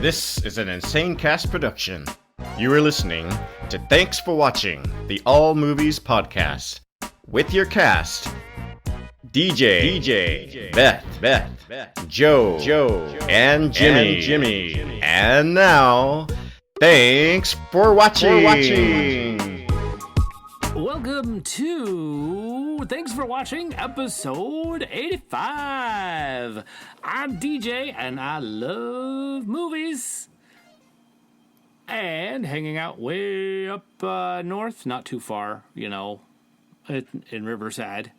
This is an Insane Cast production. You are listening to Thanks for Watching, the All Movies Podcast, with your cast, DJ, Beth, Joe, and Jimmy. And now, thanks for watching. Welcome to Thanks for Watching, episode 85. I'm DJ, and I love movies. And hanging out way up north, not too far, in Riverside.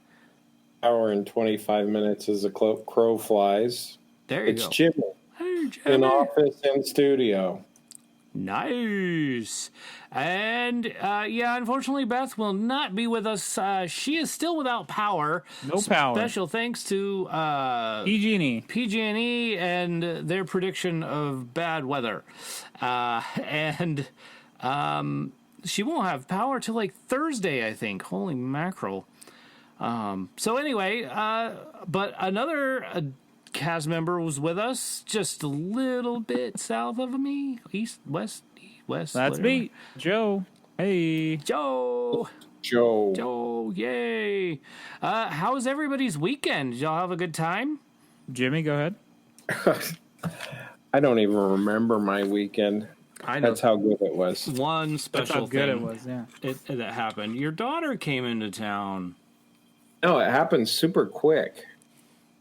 Hour and 25 minutes as a crow flies. There you go. It's Jimmy. Hey, Jimmy. In office and studio. Nice. And, unfortunately, Beth will not be with us. She is still without power. No power. Special thanks to PG&E and their prediction of bad weather. And she won't have power till like Thursday, I think. Holy mackerel. So anyway, but another cast member was with us, just a little bit south of me, east, west. That's whatever. me, Joe. Hey, Joe, yay! How was everybody's weekend? Did y'all have a good time? Jimmy, go ahead. I don't even remember my weekend. I know. That's how good it was. One special That's how good thing it was, yeah. that happened. Your daughter came into town. No, it happened super quick.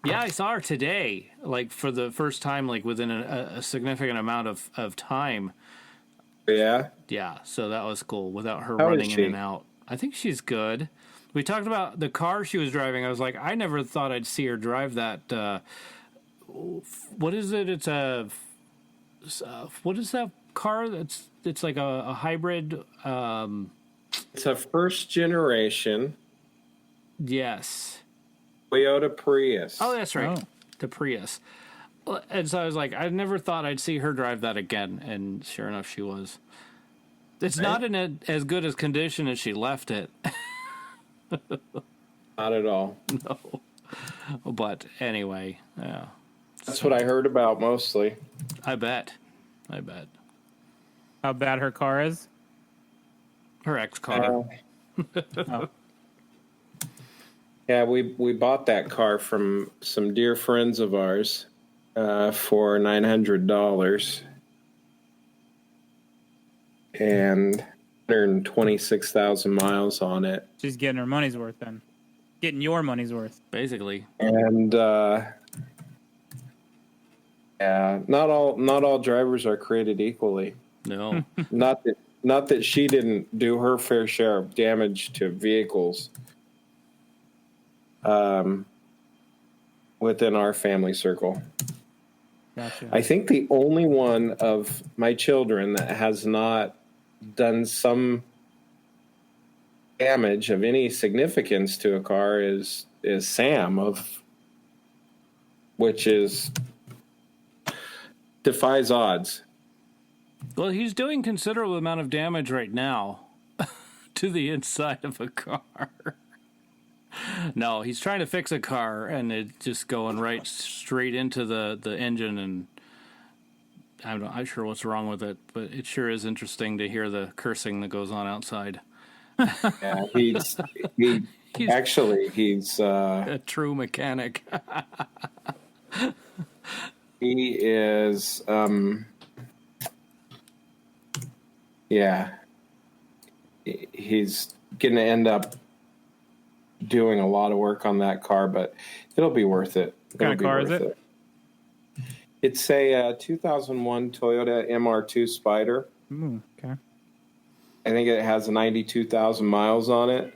Yeah, I saw her today, like for the first time, like within a significant amount of time. Yeah? Yeah, so that was cool without her How running is in she? and out. I think she's good. We talked about the car she was driving. I was like, I never thought I'd see her drive that. What is it? It's what is that car? It's like a hybrid. It's a first generation Yes. Toyota Prius. Oh, that's right. Oh. The Prius. And so I was like, I never thought I'd see her drive that again. And sure enough, she was. It's not in as good as condition as she left it. Not at all. No. But anyway, yeah. That's what I heard about mostly. I bet. How bad her car is? Her ex-car. Oh. Yeah, we bought that car from some dear friends of ours for $900 and 126,000 miles on it. She's getting her money's worth then. Getting your money's worth. Basically. And yeah, not all drivers are created equally. No. Not that she didn't do her fair share of damage to vehicles. Within our family circle. Gotcha. I think the only one of my children that has not done some damage of any significance to a car is Sam, which is defies odds. Well, he's doing considerable amount of damage right now to the inside of a car. No, he's trying to fix a car, and it's just going right straight into the engine, and I'm not sure what's wrong with it, but it sure is interesting to hear the cursing that goes on outside. Yeah, he's A true mechanic. he is he's gonna end up doing a lot of work on that car, but it'll be worth it. What kind of car is it? It's a 2001 Toyota MR2 Spider. Okay. I think it has 92,000 miles on it,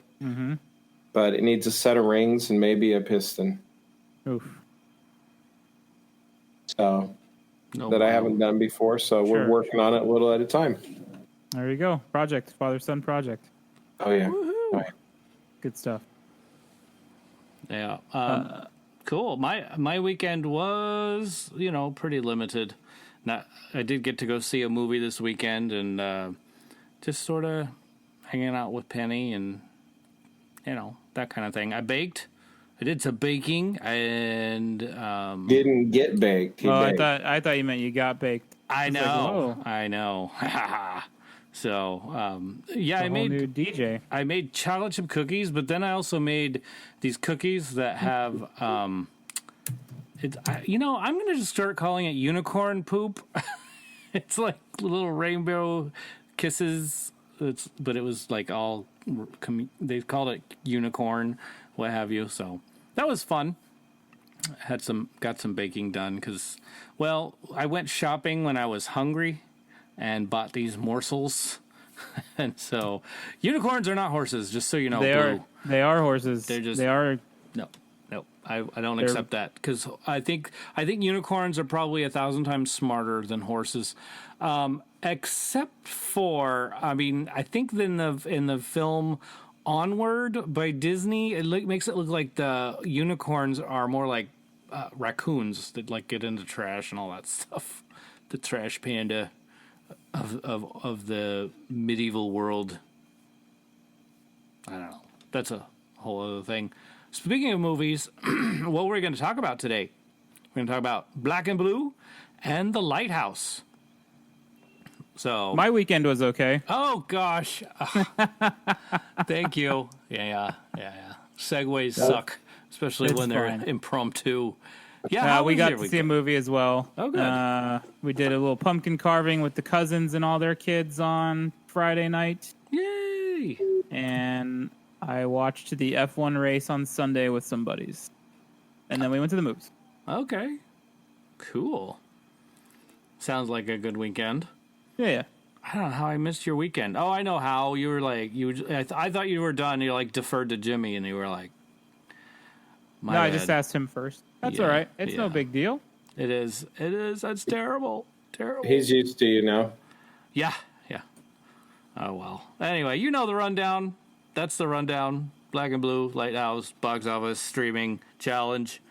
but it needs a set of rings and maybe a piston. Oof. So I haven't done before, so we're working on it a little at a time. There you go. Project. Father-son project. Oh, yeah. Good stuff. Yeah. Cool. My weekend was, pretty limited. I did get to go see a movie this weekend and just sort of hanging out with Penny and, that kind of thing. I baked. I did some baking and Didn't get baked. He baked. I thought you meant you got baked. I was like, know, whoa. I know. So yeah, A whole new DJ. I made chocolate chip cookies, but then I also made these cookies that have I'm gonna just start calling it unicorn poop. It's like little rainbow kisses. But it was like all they called it unicorn, what have you. So that was fun. Got some baking done because, well, I went shopping when I was hungry and bought these morsels. And so unicorns are not horses, just so you know. They are horses. They are. No, I don't accept that because I think unicorns are probably 1,000 times smarter than horses. Except for, I mean, I think in the film Onward by Disney, it makes it look like the unicorns are more like raccoons that like get into trash and all that stuff. The trash panda of the medieval world. I don't know. That's a whole other thing. Speaking of movies, what we're going to talk about today? We're going to talk about Black and Blue and The Lighthouse. So My weekend was okay. Oh gosh, thank you. Yeah. Segues suck, especially when they're fine. impromptu. Yeah, we got to see a movie as well. Oh, good. We did a little pumpkin carving with the cousins and all their kids on Friday night. Yay! And I watched the F1 race on Sunday with some buddies. And then we went to the movies. Okay, cool. Sounds like a good weekend. Yeah. I don't know how I missed your weekend. Oh, I know how. You were like, I thought you were done. You like deferred to Jimmy, and you were like, No, I just asked him first. That's all right. It's no big deal. It is. That's terrible. He's used to you now. Yeah. Oh, well. Anyway, you know the rundown. That's the rundown. Black and Blue, Lighthouse, box office, streaming, challenge,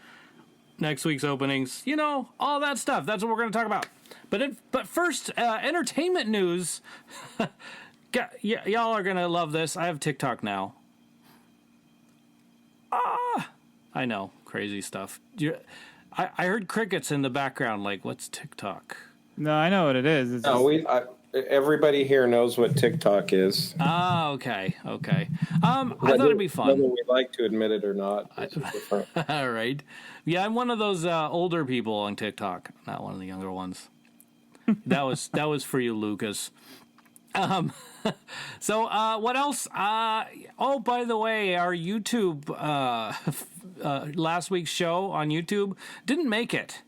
next week's openings. You know, all that stuff. That's what we're going to talk about. But first, entertainment news. Y'all are going to love this. I have TikTok now. I know. Crazy stuff. I heard crickets in the background. Like, what's TikTok? No, I know what it is. It's everybody here knows what TikTok is. Okay. I thought it'd be fun. Whether we like to admit it or not. All right. Yeah, I'm one of those older people on TikTok, not one of the younger ones. That was for you, Lucas. So what else? Oh, by the way, our YouTube last week's show on YouTube didn't make it.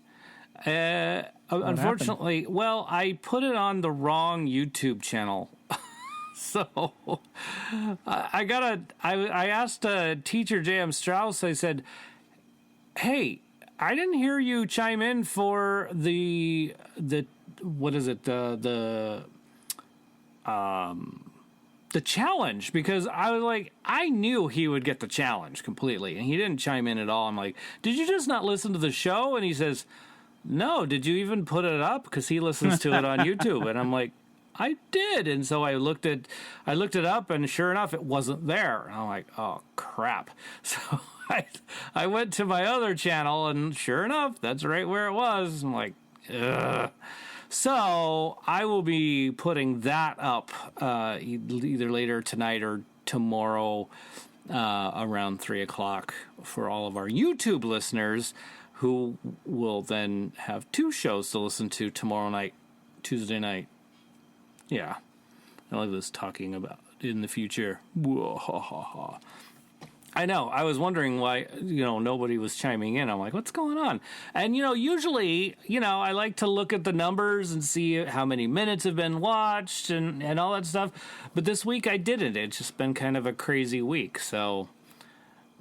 Unfortunately, well, I put it on the wrong YouTube channel. So I asked teacher J.M. Strauss, I said, hey, I didn't hear you chime in for the what is it, the challenge, because I was like, I knew he would get the challenge completely, and he didn't chime in at all. I'm like, did you just not listen to the show? And he says, no, did you even put it up? Because he listens to it on YouTube. And I'm like, I did. And so I looked it up, and sure enough, it wasn't there. And I'm like, oh, crap. So I went to my other channel, and sure enough, that's right where it was. I'm like, ugh. So I will be putting that up either later tonight or tomorrow around 3 o'clock for all of our YouTube listeners, who will then have two shows to listen to tomorrow night, Tuesday night. Yeah. I like this talking about in the future. I know. I was wondering why, nobody was chiming in. I'm like, what's going on? And, usually, I like to look at the numbers and see how many minutes have been watched and all that stuff. But this week I didn't. It's just been kind of a crazy week. So,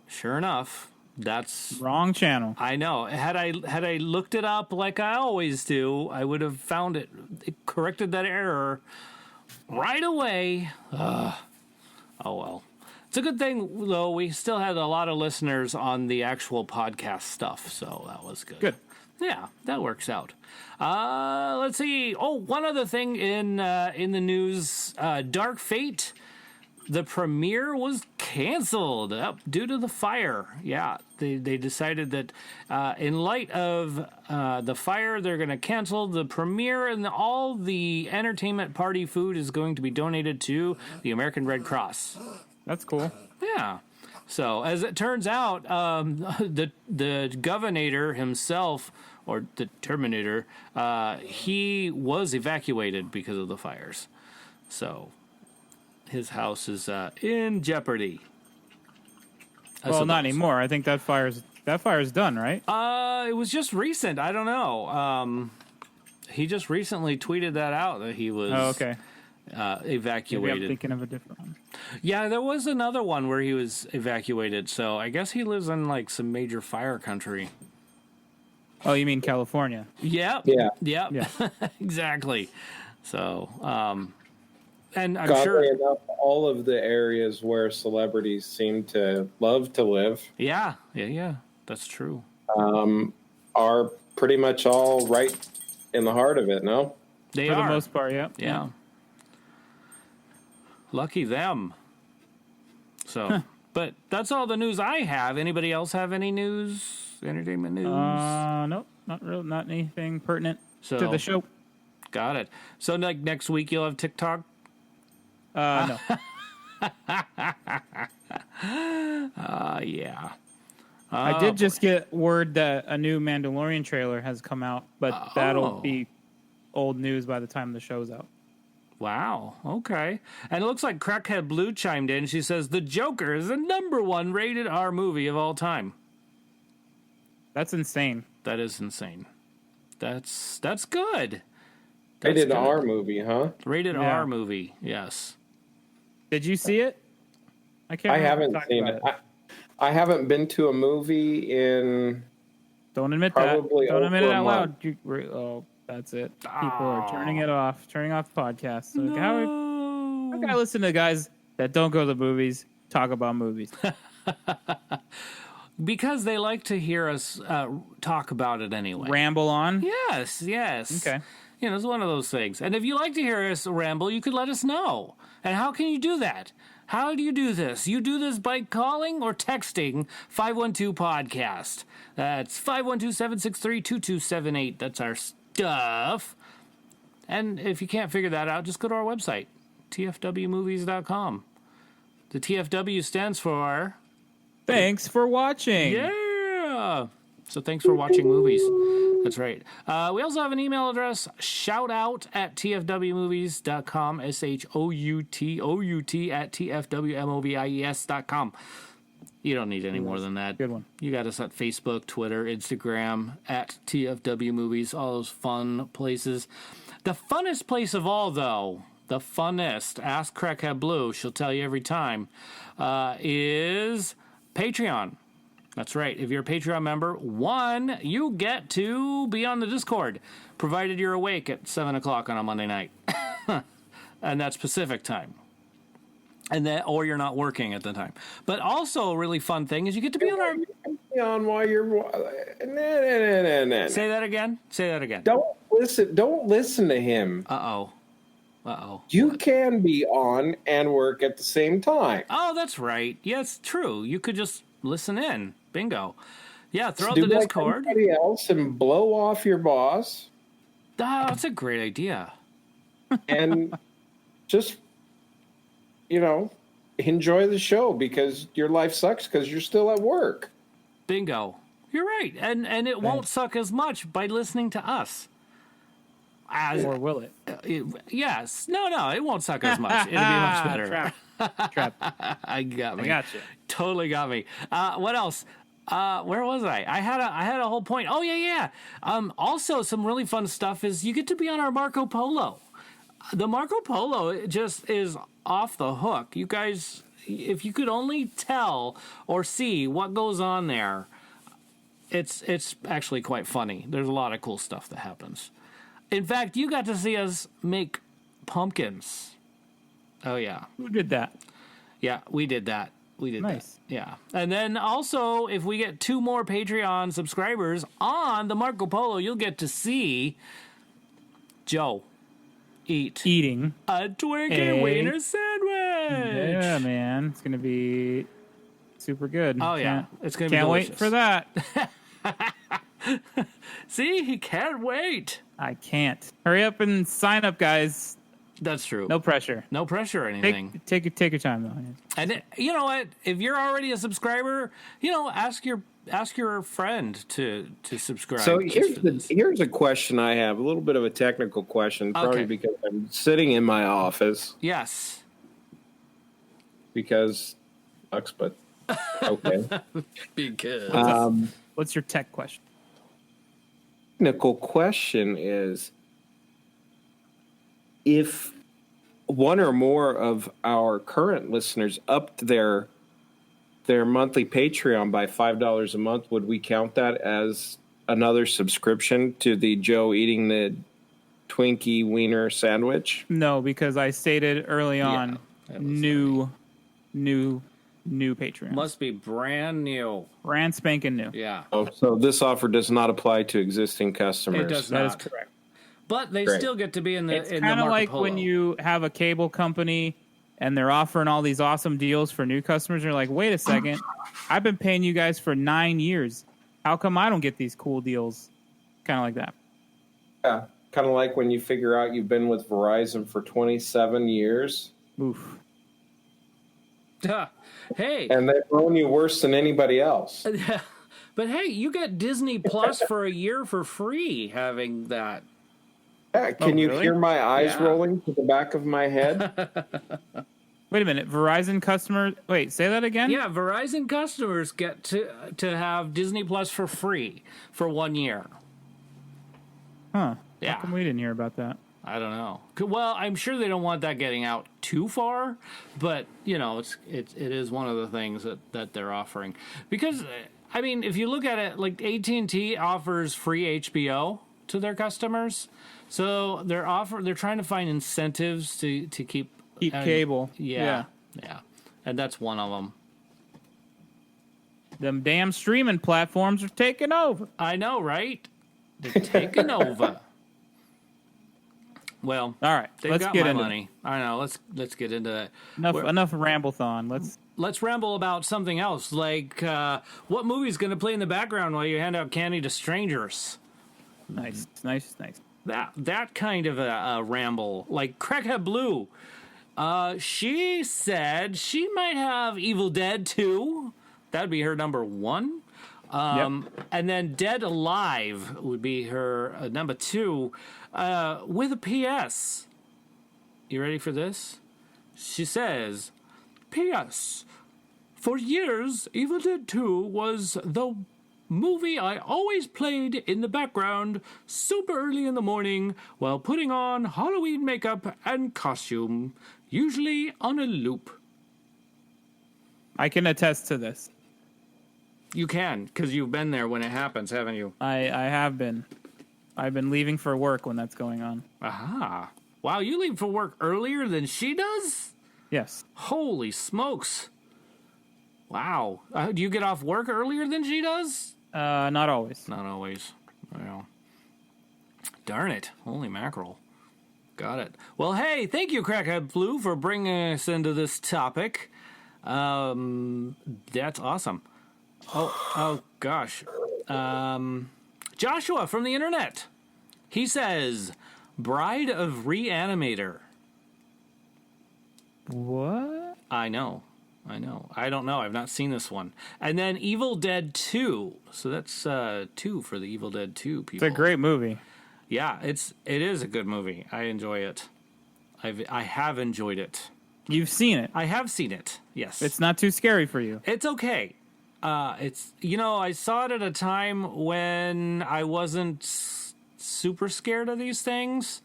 sure enough, that's wrong channel. I know. Had I looked it up like I always do, I would have found it. It corrected that error right away. Oh, well. It's a good thing, though, we still had a lot of listeners on the actual podcast stuff, so that was good. Good. Yeah, that works out. Let's see. Oh, one other thing in the news. Dark Fate, the premiere was canceled due to the fire. Yeah, they decided that in light of the fire, they're going to cancel the premiere, and all the entertainment party food is going to be donated to the American Red Cross. That's cool. Yeah. So as it turns out, the governor himself, or the Terminator, he was evacuated because of the fires. So his house is in jeopardy. Well, not anymore. I think that fire's done, right? It was just recent. I don't know. He just recently tweeted that out that he was evacuated. Maybe I'm thinking of a different one. Yeah, there was another one where he was evacuated. So I guess he lives in like some major fire country. Oh, you mean California? Yep. Yeah. Yep. Yeah. Exactly. So, and I'm Oddly sure. enough, all of the areas where celebrities seem to love to live Yeah. That's true. are pretty much all right in the heart of it, no? They For are. the most part, yeah. Yeah. Lucky them. So, but that's all the news I have. Anybody else have any news? Entertainment news? Nope, not anything pertinent to the show. Got it. So like next week you'll have TikTok? No. Yeah. I did just get word that a new Mandalorian trailer has come out, but that'll be old news by the time the show's out. Wow. Okay. And it looks like Crackhead Blue chimed in. She says the Joker is the #1 rated R movie of all time. That's insane. That is insane. That's good. Rated good. R movie, huh? Rated Yeah. R movie. Yes. Did you see it? I remember haven't talking seen it. about I haven't been to a movie in Don't admit probably that. Don't admit it over a out month. loud. Oh, that's it. People are turning it off, turning off the podcast. So how can I listen to guys that don't go to the movies talk about movies? Because they like to hear us talk about it anyway. Ramble on? Yes. Okay. You know, it's one of those things. And if you like to hear us ramble, you could let us know. And how can you do that? How do you do this? You do this by calling or texting 512-podcast. That's 512-763-2278. That's our stuff. And if you can't figure that out, just go to our website, tfwmovies.com. The TFW stands for... Thanks for watching. Yeah. So thanks for watching movies. That's right. We also have an email address, shoutout@tfwmovies.com, shoutout@tfwmovies.com. You don't need any more than that. Good one. You got us at Facebook, Twitter, Instagram, @TFW Movies, all those fun places. The funnest place of all, though, the funnest, ask Crackhead Blue, she'll tell you every time, is Patreon. That's right. If you're a Patreon member, you get to be on the Discord, provided you're awake at 7 o'clock on a Monday night. And that's Pacific time. Or you're not working at the time. But also a really fun thing is you get to be on our... On while you're... Say that again? Say that again. Don't listen to him. Uh-oh. You can be on and work at the same time. Oh, that's right. Yes, true. You could just listen in. Bingo. Yeah, throw out Do the like Discord. everybody else and blow off your boss. Oh, that's a great idea. And just, enjoy the show because your life sucks because you're still at work. Bingo. You're right. And it won't suck as much by listening to us. Or will it? Yes. No, it won't suck as much. It'll be much better. Trap. I got me. I got you. Totally got me. What else? Where was I? I had a whole point. Oh, yeah. Also, some really fun stuff is you get to be on our Marco Polo. The Marco Polo just is off the hook. You guys, if you could only tell or see what goes on there, it's actually quite funny. There's a lot of cool stuff that happens. In fact, you got to see us make pumpkins. Oh, yeah. Who did that? Yeah, we did that. Nice. That. Yeah. And then also, if we get 2 more Patreon subscribers on the Marco Polo, you'll get to see Joe eating a Twinkie Wiener sandwich. Yeah, man. It's going to be super good. Oh, yeah. It's going to be Can't delicious. wait for that. See, he can't wait. I can't. Hurry up and sign up, guys. That's true. No pressure. No pressure or anything. Take your time, though. And you know what? If you're already a subscriber, ask your friend to subscribe. So here's a question I have, a little bit of a technical question, probably because I'm sitting in my office. Yes. Because sucks, but okay. Because What's your tech question? Technical question is, if one or more of our current listeners upped their monthly Patreon by $5 a month, would we count that as another subscription to the Joe eating the Twinkie wiener sandwich? No, because I stated early on, new Patreon. must be brand new. Brand spanking new. Yeah. Oh, so this offer does not apply to existing customers. It does That is not. correct. But they Great. still get to be in the It's in the kind of Marco like Polo. when you have a cable company and they're offering all these awesome deals for new customers. You're like, wait a second, I've been paying you guys for 9 years. How come I don't get these cool deals? Kind of like that. Yeah, kind of like when you figure out you've been with Verizon for 27 years. Oof. Hey. And they've grown you worse than anybody else. But hey, you get Disney Plus for a year for free having that. Yeah, can you really? hear my eyes Yeah. rolling to the back of my head? Wait a minute. Verizon customer. Wait, say that again? Yeah, Verizon customers get to have Disney Plus for free for 1 year. Huh. Yeah. How come we didn't hear about that? I don't know. Well, I'm sure they don't want that getting out too far, but it is one of the things that they're offering. Because I mean, if you look at it, like AT&T offers free HBO to their customers, so they're trying to find incentives to keep cable. Yeah, and that's one of them. Them damn streaming platforms are taking over. I know, right? They're taking over. Well, All right, they've let's got get my into money. I know. Let's get into that. enough ramble-thon. Let's ramble about something else, like what movie's going to play in the background while you hand out candy to strangers. Nice. That kind of a ramble, like Crackhead Blue. She said she might have Evil Dead 2. That'd be her number 1. And then Dead Alive would be her number 2, with a P.S. You ready for this? She says, P.S. For years, Evil Dead 2 was the movie I always played in the background super early in the morning while putting on Halloween makeup and costume, usually on a loop. I can attest to this. You can, because you've been there when it happens, haven't you? I have been. I've been leaving for work when that's going on. Aha. Wow, you leave for work earlier than she does? Yes. Holy smokes. Wow. Do you get off work earlier than she does? Not always. Not always. Well, darn it. Holy mackerel. Got it. Well, hey, thank you, Crackhead Blue, for bringing us into this topic. That's awesome. Oh gosh. Joshua from the internet. He says, Bride of Reanimator. What? I know. I don't know. I've not seen this one. And then Evil Dead 2. So that's 2 for the Evil Dead 2 people. It's a great movie. Yeah, it is a good movie. I enjoy it. I have enjoyed it. You've seen it. I have seen it. Yes. It's not too scary for you. It's okay. It's I saw it at a time when I wasn't super scared of these things.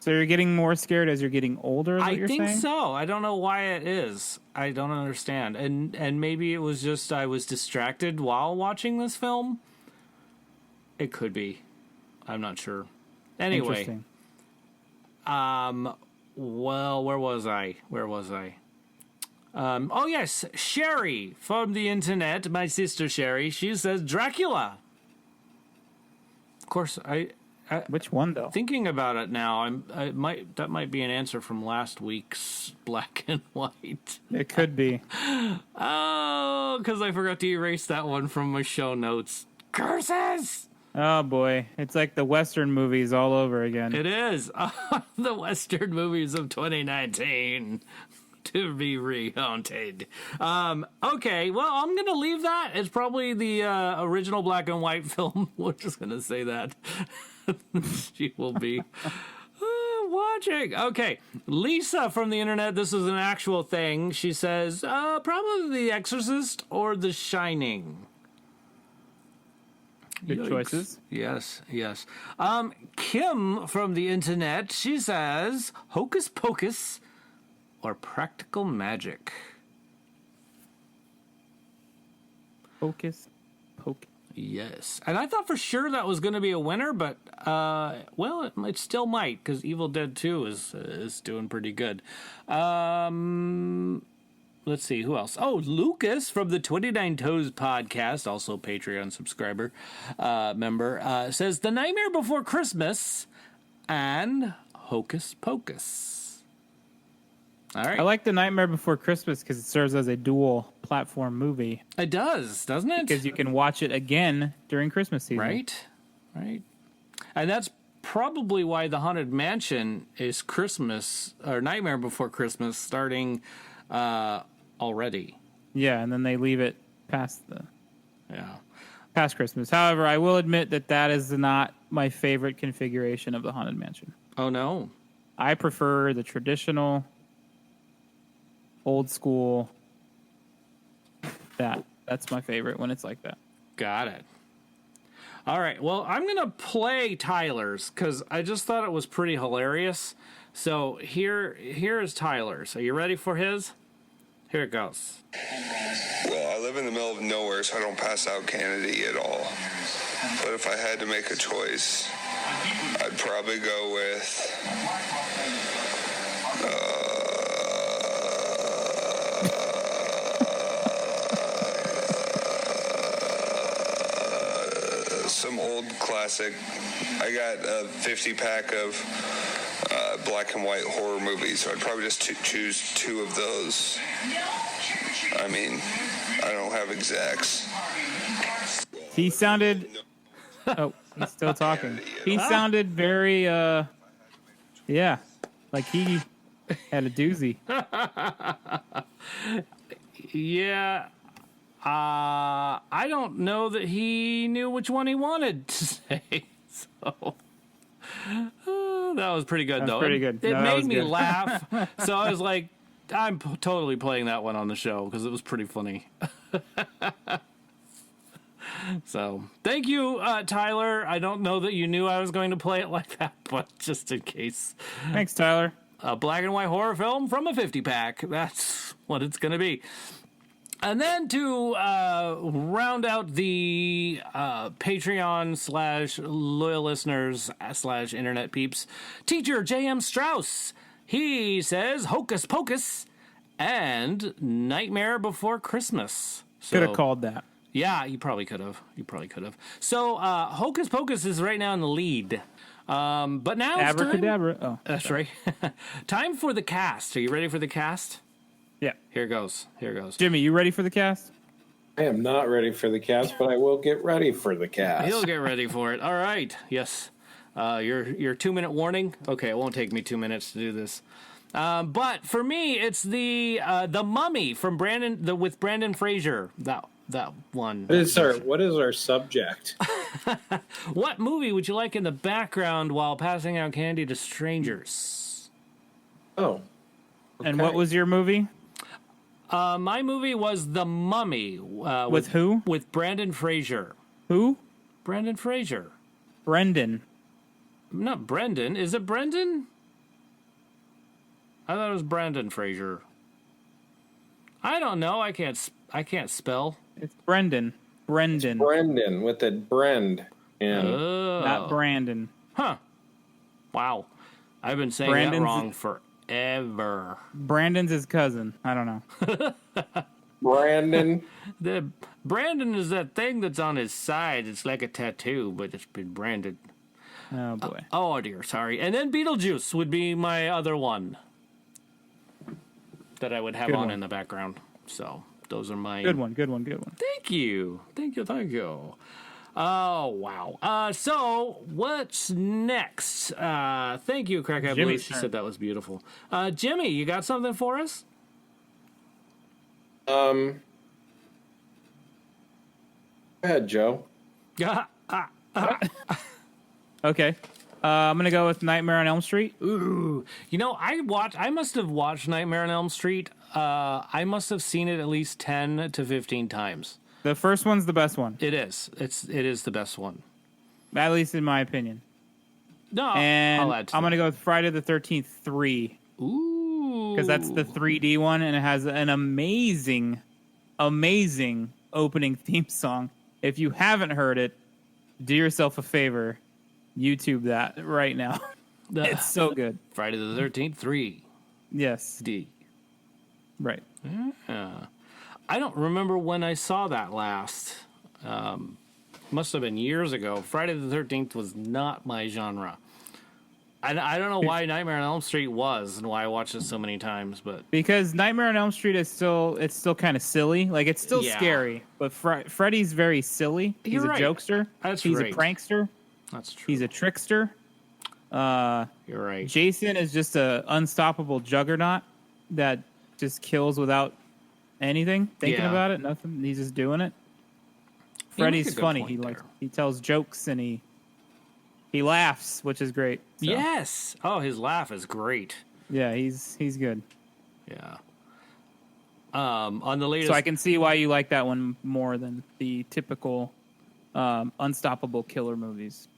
So you're getting more scared as you're getting older, is what I you're think saying? so. I don't know why it is. I don't understand. And maybe it was just I was distracted while watching this film. It could be. I'm not sure. Anyway. Interesting. Well, where was I? Oh yes, Sherry from the internet, my sister Sherry. She says Dracula. Of course, Which one though? Thinking about it now, that might be an answer from last week's Black and White. It could be. Oh, because I forgot to erase that one from my show notes. Curses! Oh boy, it's like the Western movies all over again. It is. The Western movies of 2019 to be recounted. Okay, well, I'm going to leave that. It's probably the original black and white film. We're just going to say that. She will be watching. Okay, Lisa from the internet. This is an actual thing. She says, probably The Exorcist or The Shining. Good Yikes. choices. Yes. Kim from the internet, she says Hocus Pocus or Practical Magic. Hocus Pocus. Yes. And I thought for sure that was going to be a winner, but, well, it still might, because Evil Dead 2 is doing pretty good. Let's see, who else? Oh, Lucas from the 29 Toes podcast, also Patreon subscriber, member, says The Nightmare Before Christmas and Hocus Pocus. All right. I like The Nightmare Before Christmas because it serves as a dual platform movie. It does, doesn't it? Because you can watch it again during Christmas season. Right. And that's probably why The Haunted Mansion is Christmas, or Nightmare Before Christmas, starting already. Yeah, and then they leave it past Christmas. However, I will admit that is not my favorite configuration of the Haunted Mansion. Oh no. I prefer the traditional old school. That's my favorite when it's like that. Got it. All right. Well, I'm going to play Tyler's because I just thought it was pretty hilarious. So here is Tyler's. Are you ready for his? Here it goes. Well, I live in the middle of nowhere, so I don't pass out candy at all. But if I had to make a choice, I'd probably go with some old classic. I got a 50-pack of black and white horror movies, so I'd probably just choose two of those. I mean, I don't have exacts. He sounded... Oh, he's still talking. He sounded very, like he had a doozy. Yeah. I don't know that he knew which one he wanted to say. So that was pretty good, though. Pretty good. It made me laugh. So I was like, I'm totally playing that one on the show because it was pretty funny. So thank you, Tyler. I don't know that you knew I was going to play it like that, but just in case. Thanks, Tyler. A black and white horror film from a 50-pack. That's what it's going to be. And then to round out the Patreon / loyal listeners / internet peeps, teacher J.M. Strauss. He says Hocus Pocus and Nightmare Before Christmas. Could have called that. Yeah, you probably could have. So Hocus Pocus is right now in the lead. But now it's Abracadabra. time. Oh, that's right. Time for the cast. Are you ready for the cast? Yeah. Here goes. Jimmy, you ready for the cast? I am not ready for the cast, but I will get ready for the cast. He'll get ready for it. All right. Yes. Your 2-minute warning. Okay, it won't take me 2 minutes to do this. But for me, it's the Mummy from with Brandon Fraser. That one. What is our subject? What movie would you like in the background while passing out candy to strangers? Oh. Okay. And what was your movie? My movie was The Mummy. With who? With Brandon Fraser. Who? Brandon Fraser. Brendan. Not Brendan. Is it Brendan? I thought it was Brandon Fraser. I don't know. I can't spell. It's Brendan. Brendan. It's Brendan with a Brend. Not Brandon. Huh. Wow. I've been saying that wrong forever. Brandon's his cousin. I don't know. Brandon. Brandon is that thing that's on his side. It's like a tattoo, but it's been branded. Oh boy. Oh dear, sorry. And then Beetlejuice would be my other one that I would have Good on one. in the background. So those are my Good one. Thank you. Oh wow. So what's next? Thank you, Craig. I believe Jimmy's she turn. said that was beautiful. Jimmy, you got something for us? Go ahead, Joe. Okay. I'm gonna go with Nightmare on Elm Street. Ooh, I must have watched Nightmare on Elm Street. I must have seen it at least 10 to 15 times. The first one's the best one, It is. It is the best one. at least in my opinion. No, And I'll add to I'm gonna go with Friday the 13th 3 that. Ooh, because that's the 3D one, and it has an amazing opening theme song. If you haven't heard it, do yourself a favor, YouTube that right now. It's so good. Friday the 13th 3D. Yes, right. I don't remember when I saw that last. Must have been years ago. Friday the 13th was not my genre. I don't know why Nightmare on Elm Street was and why I watched it so many times, but Because Nightmare on Elm Street is still kind of silly. Like it's still Yeah. scary, but Freddy's very silly. He's You're a right. jokester. That's He's right. a prankster. that's true. He's a trickster. You're right. Jason is just a unstoppable juggernaut that just kills without anything, thinking Yeah. about it, nothing. He's just doing it. You make Freddy's a good funny. point there. He tells jokes and he laughs, which is great. So, Yes. Oh, his laugh is great. yeah, he's good. Yeah. On the latest, So I can see why you like that one more than the typical unstoppable killer movies.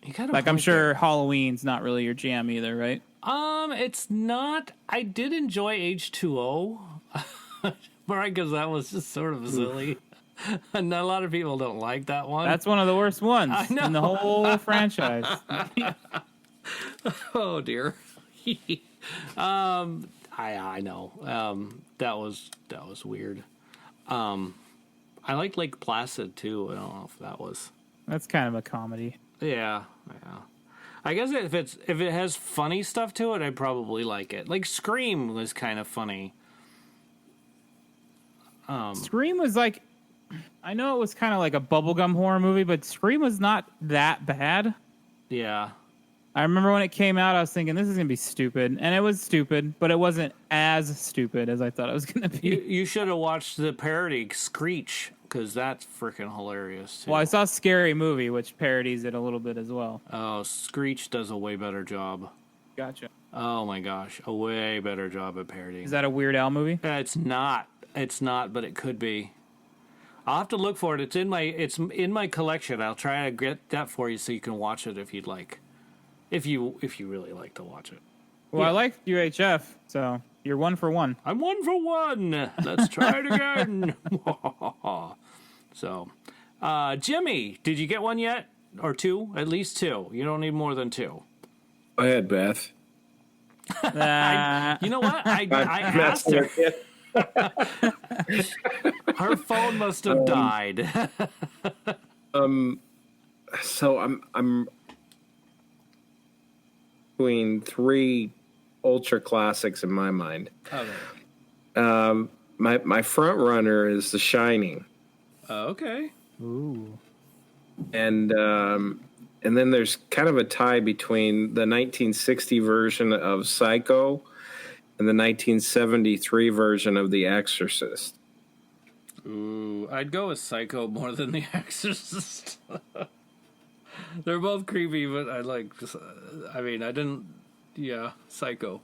you got a Like I'm point sure Halloween's not really your jam either, right? there. It's not. I did enjoy H2O, right? Because that was just sort of silly, and a lot of people don't like that one. That's one of the worst ones I know. in the whole franchise. Oh dear. I know. That was weird. I like Lake Placid too. I don't know if that was. That's kind of a comedy. Yeah. I guess if it has funny stuff to it, I'd probably like it. Like Scream was kind of funny. Scream was like, I know it was kind of like a bubblegum horror movie, but Scream was not that bad. Yeah. I remember when it came out, I was thinking this is gonna be stupid, and it was stupid, but it wasn't as stupid as I thought it was gonna be. You should have watched the parody Screech, because that's freaking hilarious too. Well, I saw Scary Movie, which parodies it a little bit as well. Oh, Screech does a way better job. Gotcha. Oh my gosh, a way better job at parodying. Is that a Weird Al movie? It's not. It's not, but it could be. I'll have to look for it. It's in my collection. I'll try to get that for you so you can watch it if you'd like. If you really like to watch it. Well, Yeah. I like UHF, so you're 1 for 1. I'm 1 for 1. Let's try it again. So, Jimmy, did you get one yet? Or 2? At least 2. You don't need more than 2. Go ahead, Beth. You know what? I asked her. Her phone must have died. So I'm between 3 ultra classics in my mind. Okay. My front runner is The Shining, Okay. Ooh. and then there's kind of a tie between the 1960 version of Psycho and the 1973 version of The Exorcist. Ooh, I'd go with Psycho more than The Exorcist. They're both creepy, but I like. Psycho.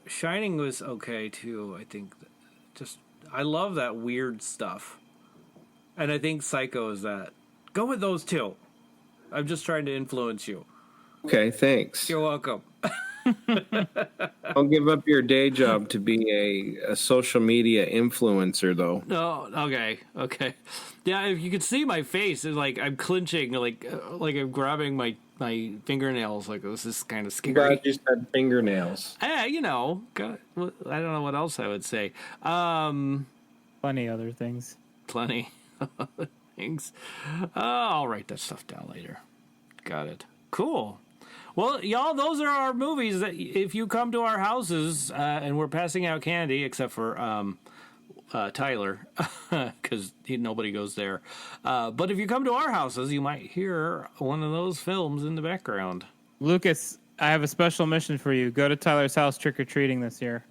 Shining was okay too. I think. I love that weird stuff, and I think Psycho is that. Go with those 2. I'm just trying to influence you. Okay, thanks. You're welcome. Don't give up your day job to be a social media influencer, though. No, okay. Yeah, if you could see my face, it's like I'm clenching, like I'm grabbing my fingernails. Like this is kind of scary. Glad you said fingernails. I don't know what else I would say. Funny other things. Plenty. Thanks. I'll write that stuff down later. Got it. Cool. Well, y'all, those are our movies that if you come to our houses, and we're passing out candy, except for Tyler, because nobody goes there. But if you come to our houses, you might hear one of those films in the background. Lucas, I have a special mission for you. Go to Tyler's house trick-or-treating this year.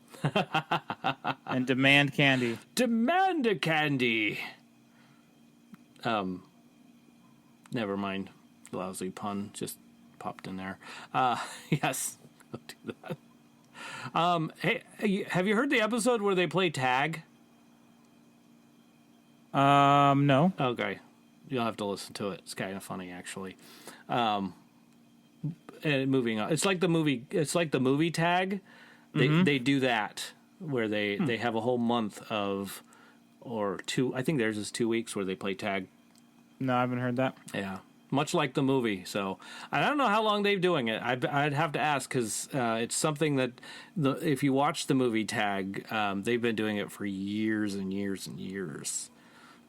And demand candy. Demand a candy! Never mind. Lousy pun just popped in there. Yes, I'll do that. Hey, have you heard the episode where they play tag? No. Okay. You'll have to listen to it. It's kind of funny, actually. And moving on. It's like the movie Tag. They do that where they have a whole month of, or two, I think theirs is 2 weeks where they play tag. No, I haven't heard that. Yeah. Much like the movie. So I don't know how long they're doing it. I'd have to ask because it's something that if you watch the movie Tag, they've been doing it for years and years and years.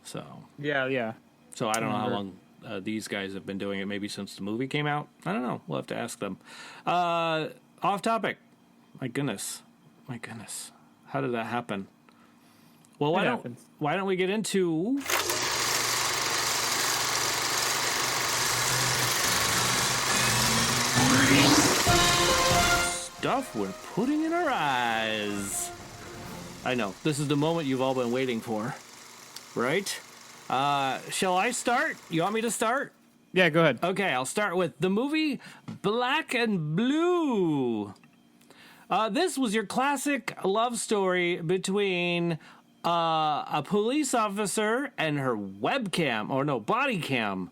So yeah. So I don't know how long these guys have been doing it. Maybe since the movie came out. I don't know. We'll have to ask them. Off topic. My goodness. How did that happen? Well, why don't we get into stuff we're putting in our eyes. I know. This is the moment you've all been waiting for. Right? Shall I start? You want me to start? Yeah, go ahead. Okay, I'll start with the movie Black and Blue. This was your classic love story between a police officer and her body cam.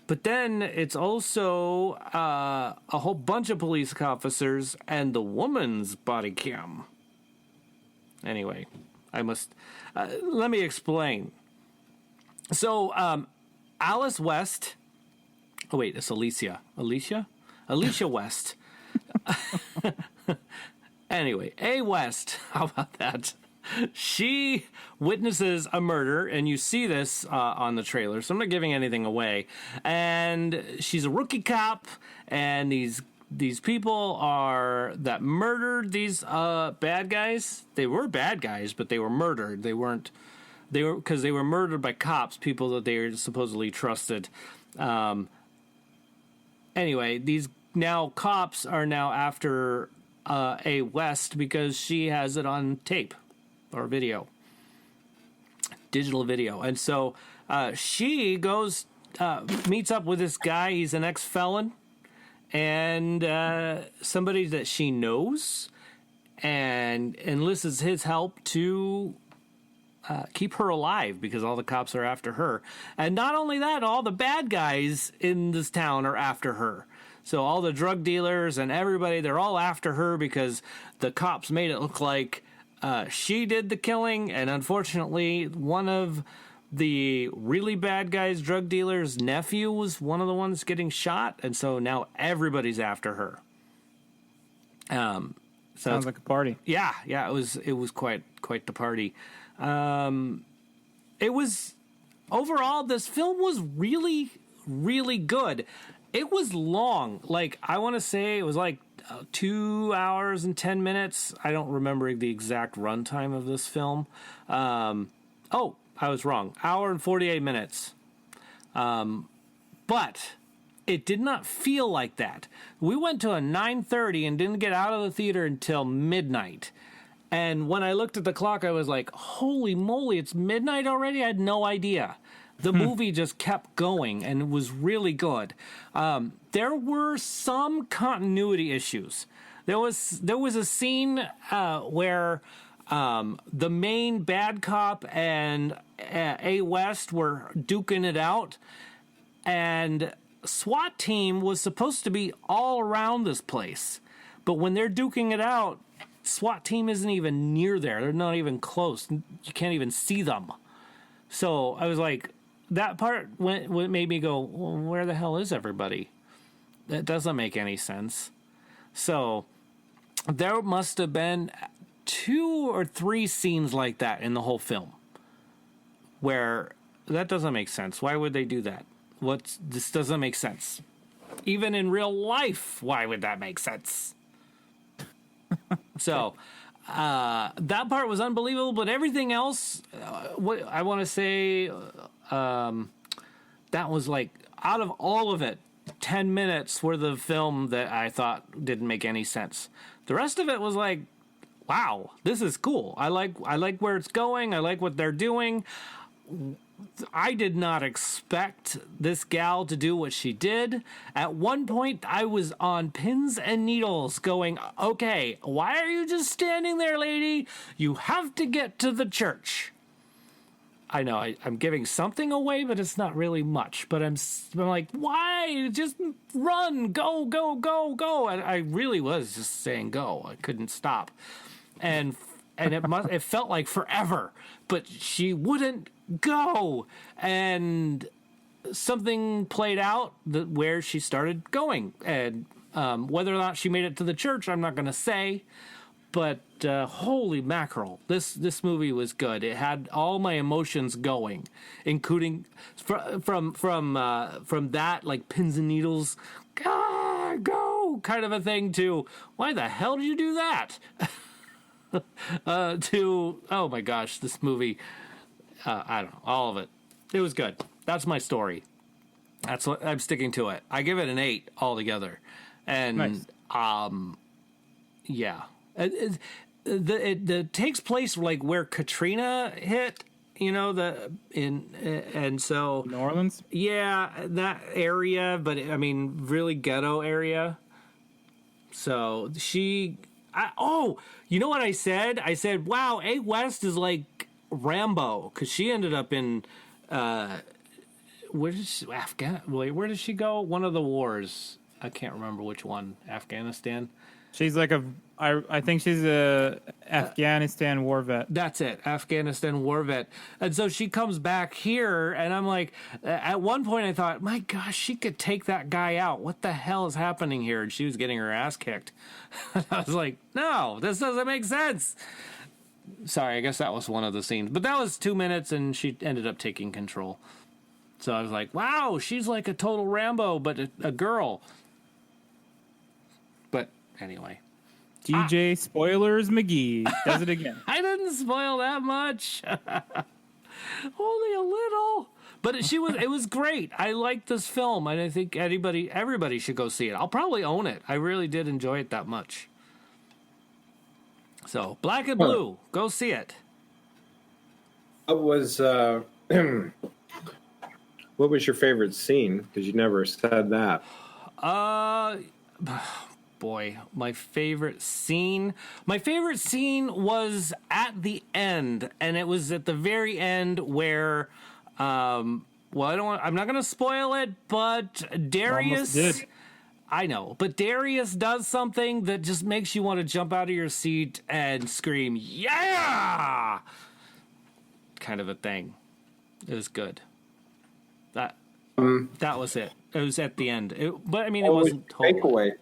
But then it's also a whole bunch of police officers and the woman's body cam. Anyway, I must... let me explain. So, Alice West... Oh, wait, it's Alicia. Alicia West. Anyway, A. West, how about that? She witnesses a murder, and you see this on the trailer, so I'm not giving anything away. And she's a rookie cop, and these people that murdered these bad guys. They were bad guys, but they were murdered. They were because they were murdered by cops, people that they supposedly trusted. Anyway, these cops are now after A. West because she has it on tape or video, digital video. And so she goes, meets up with this guy. He's an ex-felon and somebody that she knows, and enlists his help to keep her alive because all the cops are after her. And not only that, all the bad guys in this town are after her. So all the drug dealers and everybody, they're all after her because the cops made it look like she did the killing. And unfortunately, one of the really bad guys, drug dealers' nephew, was one of the ones getting shot. And so now everybody's after her. Sounds like a party. Yeah, it was quite the party. It was, overall, this film was really, really good. It was long. Like, I want to say it was like 2 hours and 10 minutes. I don't remember the exact runtime of this film. I was wrong. Hour and 48 minutes. But it did not feel like that. We went to a 9:30 and didn't get out of the theater until midnight. And when I looked at the clock, I was like, holy moly, it's midnight already? I had no idea. The movie just kept going, and it was really good. There were some continuity issues. There was a scene where the main bad cop and A. West were duking it out, and SWAT team was supposed to be all around this place. But when they're duking it out, SWAT team isn't even near there. They're not even close. You can't even see them. So I was like, that part made me go, well, where the hell is everybody? That doesn't make any sense. So there must have been 2 or 3 scenes like that in the whole film where that doesn't make sense. Why would they do that? This doesn't make sense. Even in real life, why would that make sense? So, that part was unbelievable, but everything else, what I want to say, that was like, out of all of it, 10 minutes worth of film that I thought didn't make any sense. The rest of it was like, wow, this is cool. I like where it's going. I like what they're doing. I did not expect this gal to do what she did. At one point, I was on pins and needles going, okay, why are you just standing there, lady? You have to get to the church. I know I'm giving something away, but it's not really much. But I'm like, why? Just run, go, go, go, go. And I really was just saying go. I couldn't stop. And it felt like forever, but she wouldn't go. And something played out where she started going. And whether or not she made it to the church, I'm not going to say. But holy mackerel, this movie was good. It had all my emotions going, including from that, like pins and needles, go kind of a thing, to why the hell did you do that? To, oh my gosh, this movie, I don't know, all of it. It was good. That's my story. That's what I'm sticking to it. I give it an 8 altogether. And nice. Yeah. It takes place like where Katrina hit, you know, and so New Orleans. Yeah, that area, but I mean, really ghetto area. So you know what I said? I said, wow, A West is like Rambo, because she ended up in where did she go? One of the wars. I can't remember which one. Afghanistan. She's like I think she's a Afghanistan war vet. That's it, Afghanistan war vet. And so she comes back here, and I'm like, at one point I thought, my gosh, she could take that guy out. What the hell is happening here? And she was getting her ass kicked. I was like, no, this doesn't make sense. Sorry, I guess that was one of the scenes. But that was 2 minutes, and she ended up taking control. So I was like, wow, she's like a total Rambo, but a girl. But anyway. DJ Spoilers McGee does it again. I didn't spoil that much. Only a little. But it was great. I liked this film, and I think everybody should go see it. I'll probably own it. I really did enjoy it that much. So, Black and Blue, go see it. What was your favorite scene? Because you never said that. Boy, my favorite scene was at the end, and it was at the very end where, I'm not going to spoil it, but Darius, almost did. I know, but Darius does something that just makes you want to jump out of your seat and scream, yeah! Kind of a thing. It was good. That was it. It was at the end. It wasn't totally. Takeaway.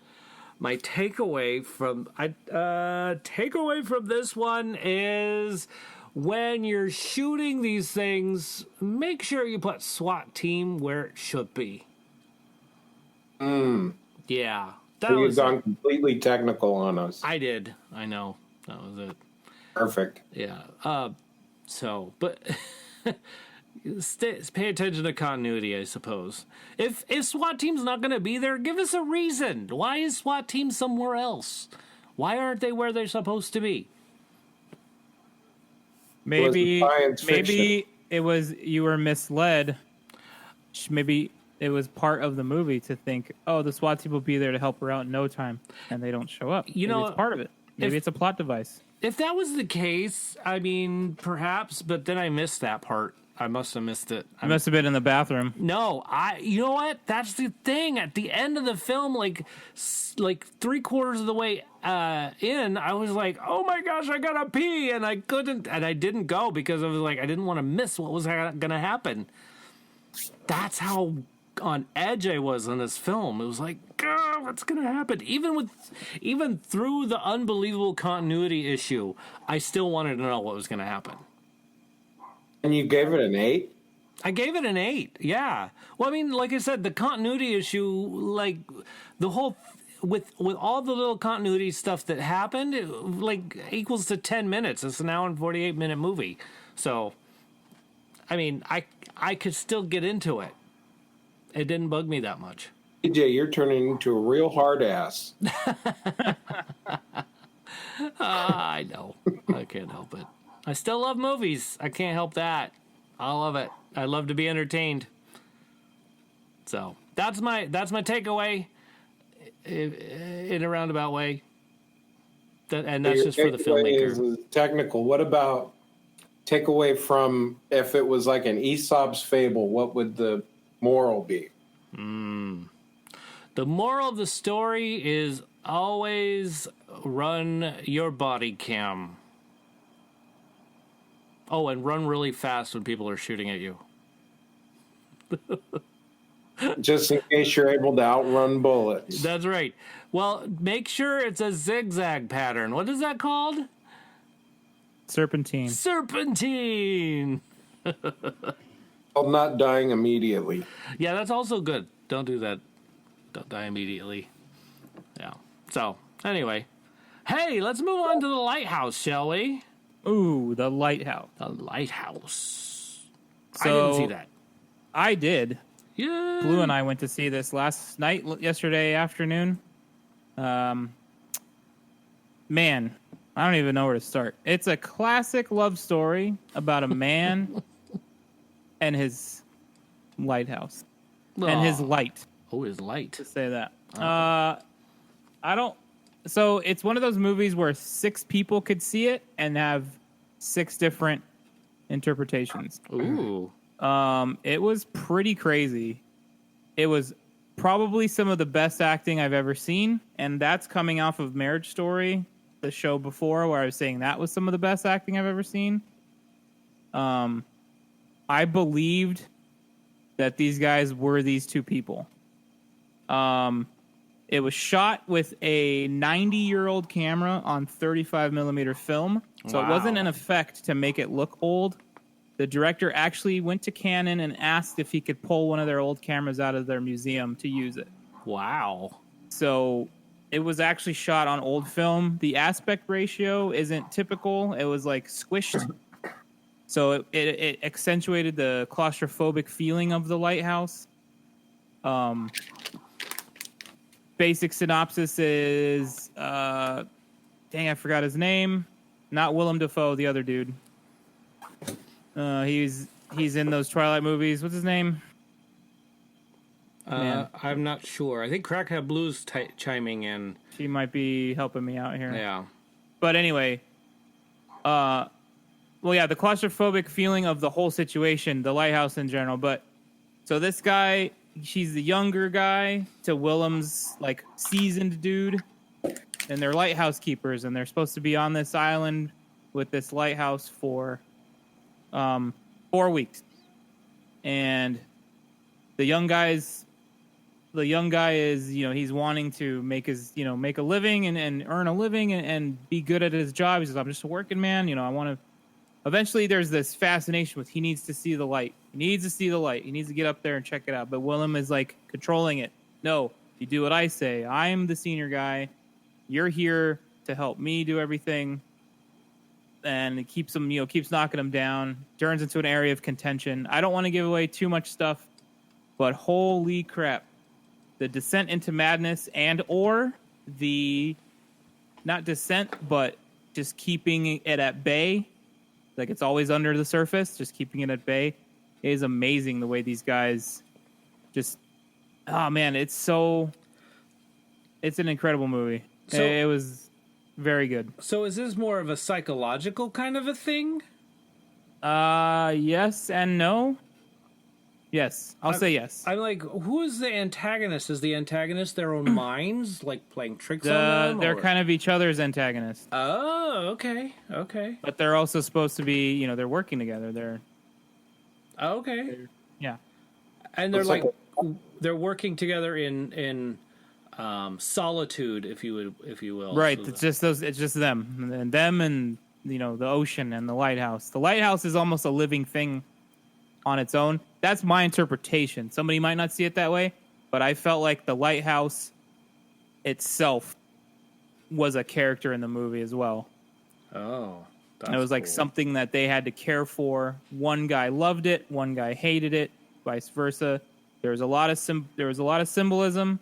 My takeaway from this one is, when you're shooting these things, make sure you put SWAT team where it should be. Yeah. You've gone completely technical on us. I did. I know. That was it. Perfect. Yeah. But pay attention to continuity, I suppose. If SWAT team's not going to be there, give us a reason. Why is SWAT team somewhere else? Why aren't they where they're supposed to be? Maybe it was you were misled. Maybe it was part of the movie to think, oh, the SWAT team will be there to help her out in no time, and they don't show up. Maybe it's part of it. Maybe it's a plot device. If that was the case, I mean, perhaps, but then I missed that part. I must have missed it. I must have been in the bathroom. No, you know what? That's the thing. At the end of the film, like 3/4 of the way in, I was like, oh my gosh, I gotta pee. And I couldn't, and I didn't go because I was like, I didn't want to miss what was going to happen. That's how on edge I was on this film. It was like, God, what's going to happen? Even through the unbelievable continuity issue, I still wanted to know what was going to happen. And you gave it an 8? I gave it an 8. Yeah. Well, I mean, like I said, the continuity issue, like the whole with all the little continuity stuff that happened, like equals to 10 minutes. It's an hour and 48-minute movie. So, I mean, I could still get into it. It didn't bug me that much. DJ, you're turning into a real hard ass. I know. I can't help it. I still love movies. I can't help that. I love it. I love to be entertained. So that's my takeaway in a roundabout way. And that's just for the filmmaker. Is technical. What about takeaway from if it was like an Aesop's fable? What would the moral be? The moral of the story is always run your body cam. Oh, and run really fast when people are shooting at you. Just in case you're able to outrun bullets. That's right. Well, make sure it's a zigzag pattern. What is that called? Serpentine. Serpentine. Well, not dying immediately. Yeah, that's also good. Don't do that. Don't die immediately. Yeah. So, anyway. Hey, let's move on to the Lighthouse, shall we? Ooh, the Lighthouse. The Lighthouse. So, I didn't see that. I did. Yeah. Blue and I went to see this yesterday afternoon. Man, I don't even know where to start. It's a classic love story about a man and his lighthouse. And his light. Oh, his light. To say that. So it's one of those movies where 6 people could see it and have 6 different interpretations. Ooh. It was pretty crazy. It was probably some of the best acting I've ever seen, and that's coming off of Marriage Story, the show before, where I was saying that was some of the best acting I've ever seen. I believed that these guys were these 2 people. It was shot with a 90-year-old camera on 35mm film, so It wasn't an effect to make it look old. The director actually went to Canon and asked if he could pull one of their old cameras out of their museum to use it. Wow. So it was actually shot on old film. The aspect ratio isn't typical. It was like squished. So it accentuated the claustrophobic feeling of the lighthouse. Basic synopsis is, dang, I forgot his name. Not Willem Dafoe, the other dude. He's in those Twilight movies. What's his name? I'm not sure. I think Crackhead Blues chiming in. She might be helping me out here. Yeah. But anyway, the claustrophobic feeling of the whole situation, the lighthouse in general. But so this guy, she's the younger guy to Willem's like seasoned dude, and they're lighthouse keepers, and they're supposed to be on this island with this lighthouse for 4 weeks. And the young guy is, he's wanting to make a living and earn a living and be good at his job. He says, I'm just a working man. I want to, eventually there's this fascination with, he needs to see the light. He needs to get up there and check it out. But Willem is like controlling it. No, you do what I say. I'm the senior guy. You're here to help me do everything. And it keeps him, keeps knocking him down, turns into an area of contention. I don't want to give away too much stuff, but holy crap. The descent into madness or the, not descent, but just keeping it at bay. Like it's always under the surface, just keeping it at bay. It is amazing the way these guys just, oh man, it's an incredible movie. So, it was very good. So is this more of a psychological kind of a thing? Yes and no. Yes, I'll say yes. I'm like, who is the antagonist? Is the antagonist their own minds, like playing tricks on them? They're kind of each other's antagonists. Oh, okay. But they're also supposed to be, they're working together. They're yeah. And they're they're working together in solitude, if you will. Right. So it's just them and the ocean and the lighthouse. The lighthouse is almost a living thing on its own. That's my interpretation. Somebody might not see it that way, but I felt like the Lighthouse itself was a character in the movie as well. Oh, it was like cool. something that they had to care for. One guy loved it, one guy hated it, vice versa. There was a lot of symbolism.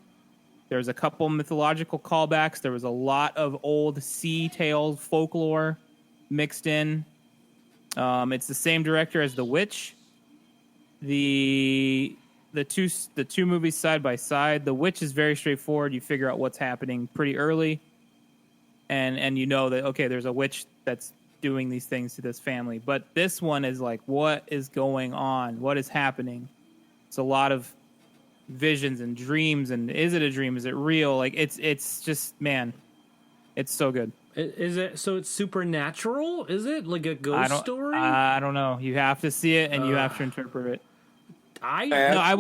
There was a couple mythological callbacks. There was a lot of old sea tales, folklore mixed in. It's the same director as The Witch. The two movies side by side. The Witch is very straightforward. You figure out what's happening pretty early, and you know that okay, there's a witch that's doing these things to this family. But this one is like, what is going on? What is happening? It's a lot of visions and dreams, and is it a dream? Is it real? Like it's just, man, it's so good. Is it so? It's supernatural? Is it like a ghost story? I don't know. You have to see it, and you have to interpret it. I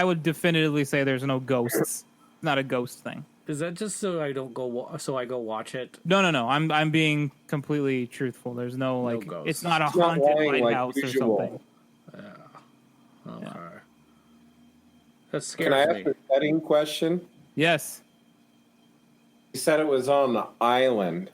would definitively say there's no ghosts. It's not a ghost thing. Is that just so I don't go? So I go watch it? No. I'm being completely truthful. There's no like. ghosts. It's not a haunted lighthouse or something. Okay. Yeah. That scares Can I me. ask a setting question? Yes. You said it was on the island.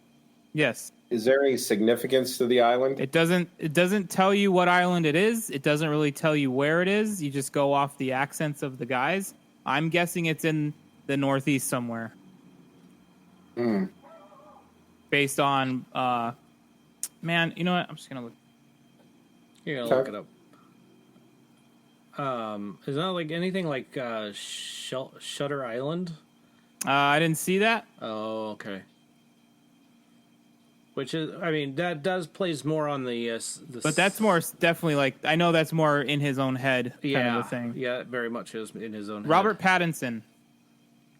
Yes. Is there any significance to the island? It doesn't tell you what island it is. It doesn't really tell you where it is. You just go off the accents of the guys. I'm guessing it's in the Northeast somewhere. Based on man, you know what? I'm just gonna look. You're gonna look it up. Is that like anything like Shutter Island? I didn't see that. Oh, okay. Which is, I mean, that does plays more on the but that's more definitely like, I know that's more in his own head kind of a thing. Yeah, it very much is in his own head. Robert Pattinson.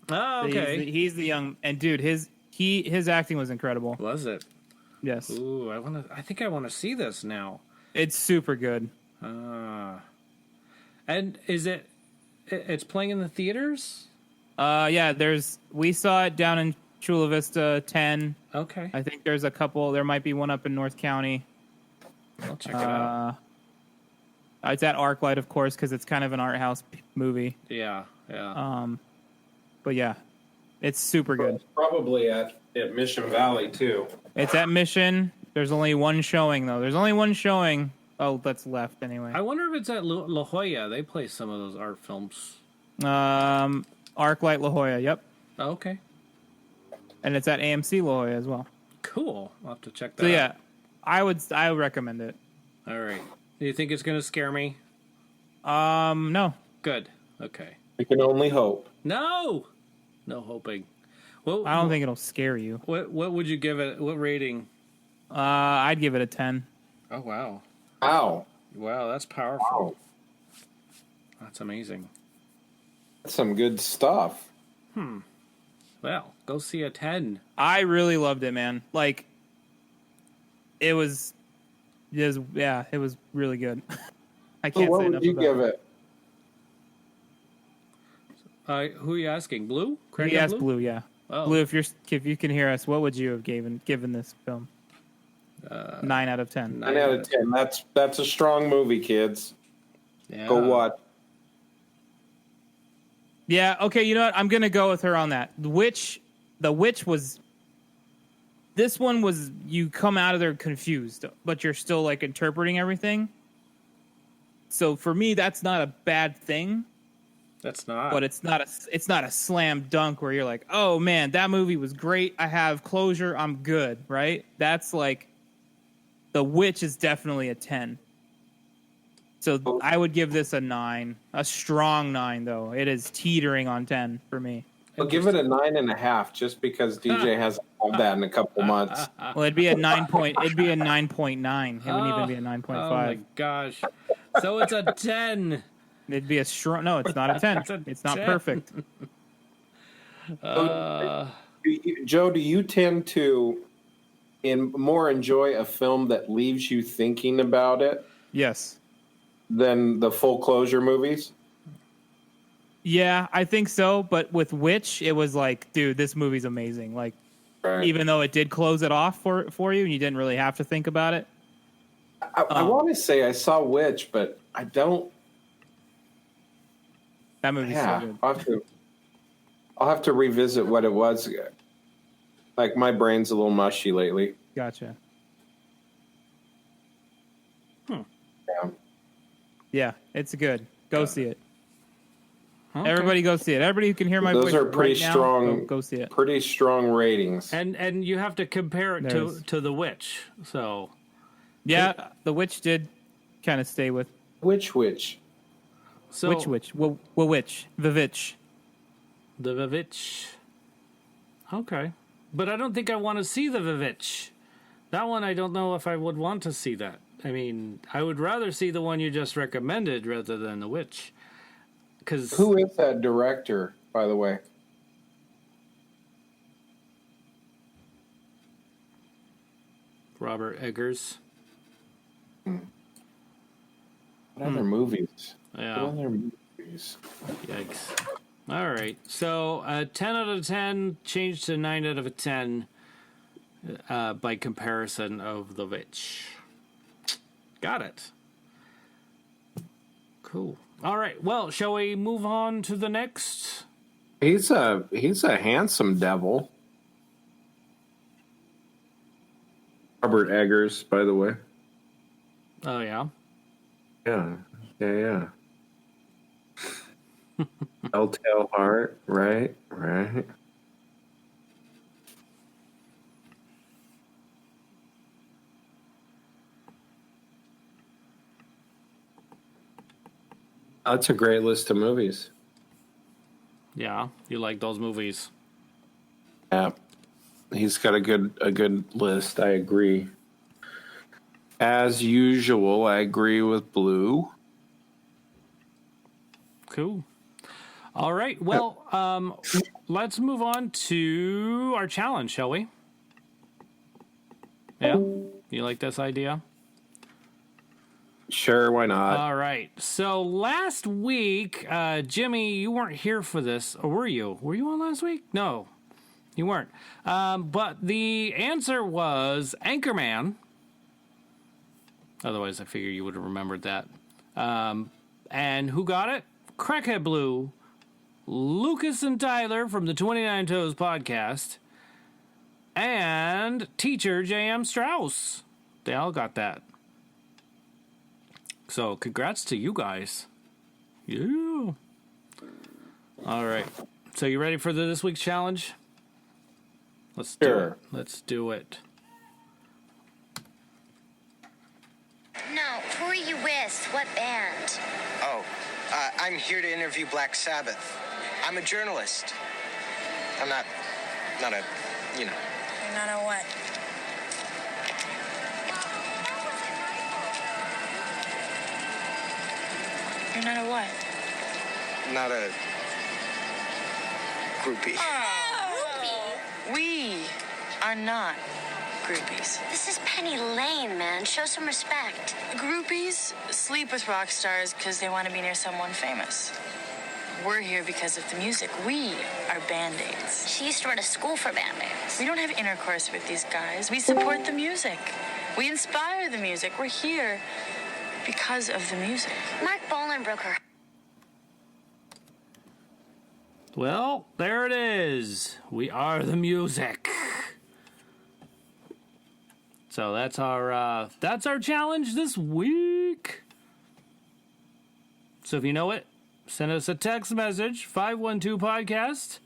Oh, okay. He's the young, and dude, his acting was incredible. Was it? Yes. Ooh, I think I want to see this now. It's super good. And is it's playing in the theaters? Yeah, we saw it down in Chula Vista 10. Okay. I think there's a couple. There might be one up in North County. I'll check it out. It's at ArcLight, of course, because it's kind of an art house movie. Yeah. But yeah, it's super good. It's probably at Mission Valley too. It's at Mission. There's only one showing though. There's only one showing. Oh, that's left anyway. I wonder if it's at La Jolla. They play some of those art films. ArcLight La Jolla. Yep. Oh, okay. And it's at AMC La Jolla as well. Cool. I'll have to check that So out. yeah, I would recommend it. All right. Do you think it's going to scare me? No. Good. Okay. We can only hope. No hoping. Well, I don't think it'll scare you. What would you give it? What rating? I'd give it a 10. Oh wow. Wow, That's powerful. Wow. That's amazing. That's some good stuff. Well, go see a 10. I really loved it, man. Like, it was really good. I So can't what say would enough you about give it. it? Who are you asking? Blue? Craig He and asked Blue, yeah. Oh. Blue, if you can hear us, what would you have given this film? 9 out of 10. 9 out of 10. That's a strong movie, kids. Yeah. Go watch. Yeah, okay, you know what? I'm going to go with her on that. The Witch was... This one was, you come out of there confused, but you're still, like, interpreting everything. So for me, that's not a bad thing. That's not. But it's not a slam dunk where you're like, oh, man, that movie was great. I have closure. I'm good, right? That's like... The Witch is definitely a 10. So I would give this a 9. A strong 9, though. It is teetering on 10 for me. I'll give it a 9.5 just because DJ hasn't had that in a couple months. Well, it'd be a 9.9. It wouldn't even be a 9.5. Oh my gosh. So it's a 10. It'd be a strong... No, it's not a 10. It's not 10. perfect. Joe, do you tend to more enjoy a film that leaves you thinking about it Yes. than the full closure movies? Yeah, I think so. But with Witch, it was like, dude, this movie's amazing. Like, Right. even though it did close it off for you and you didn't really have to think about it. I want to say I saw Witch, but I don't. That movie's so good. I'll have to revisit what it was. Like, my brain's a little mushy lately. Gotcha. Yeah. Yeah, it's good. Go see it. Okay. Everybody go see it. Everybody who can hear my voice Those are pretty right now, strong. go see it. Pretty strong ratings. And you have to compare it to The Witch. So Yeah, The Witch did kind of stay with Which? so Witch. Witch. The Witch. The Vivitch. Okay. But I don't think I want to see the Vivitch. That one, I don't know if I would want to see that. I mean, I would rather see the one you just recommended rather than The Witch. Who is that director, by the way? Robert Eggers. What other movies? Yeah. What other movies? Yikes. All right. So 10 out of 10 changed to 9 out of 10 by comparison of The Witch. Got it. Cool. All right. Well, shall we move on to the next? He's a handsome devil. Robert Eggers, by the way. Oh, yeah. Yeah. Telltale Heart, right. That's a great list of movies. Yeah. You like those movies. Yeah. He's got a good list, I agree. As usual, I agree with Blue. Cool. All right. Well, let's move on to our challenge, shall we? Yeah? You like this idea? Sure, why not? All right. So last week, Jimmy, you weren't here for this, or were you? Were you on last week? No, you weren't. But the answer was Anchorman. Otherwise, I figure you would have remembered that. And who got it? Crackhead Blue, Lucas and Tyler from the 29 Toes podcast, and teacher J.M. Strauss. They all got that. So, congrats to you guys. Yeah. All right. So, you ready for this week's challenge? Let's do it. Let's do it. No, who are you with? What band? Oh, I'm here to interview Black Sabbath. I'm a journalist. I'm not a, You're not a what? You're not a what? not a groupie. Groupie? We are not groupies. This is Penny Lane, man. Show some respect. Groupies sleep with rock stars because they want to be near someone famous. We're here because of the music. We are Band-Aids. She used to run a school for Band-Aids. We don't have intercourse with these guys. We support the music. We inspire the music. We're here because of the music. Mark Bolan broke her. Well, there it is. We are the music. So that's our challenge this week. So if you know it, send us a text message, 512 podcast.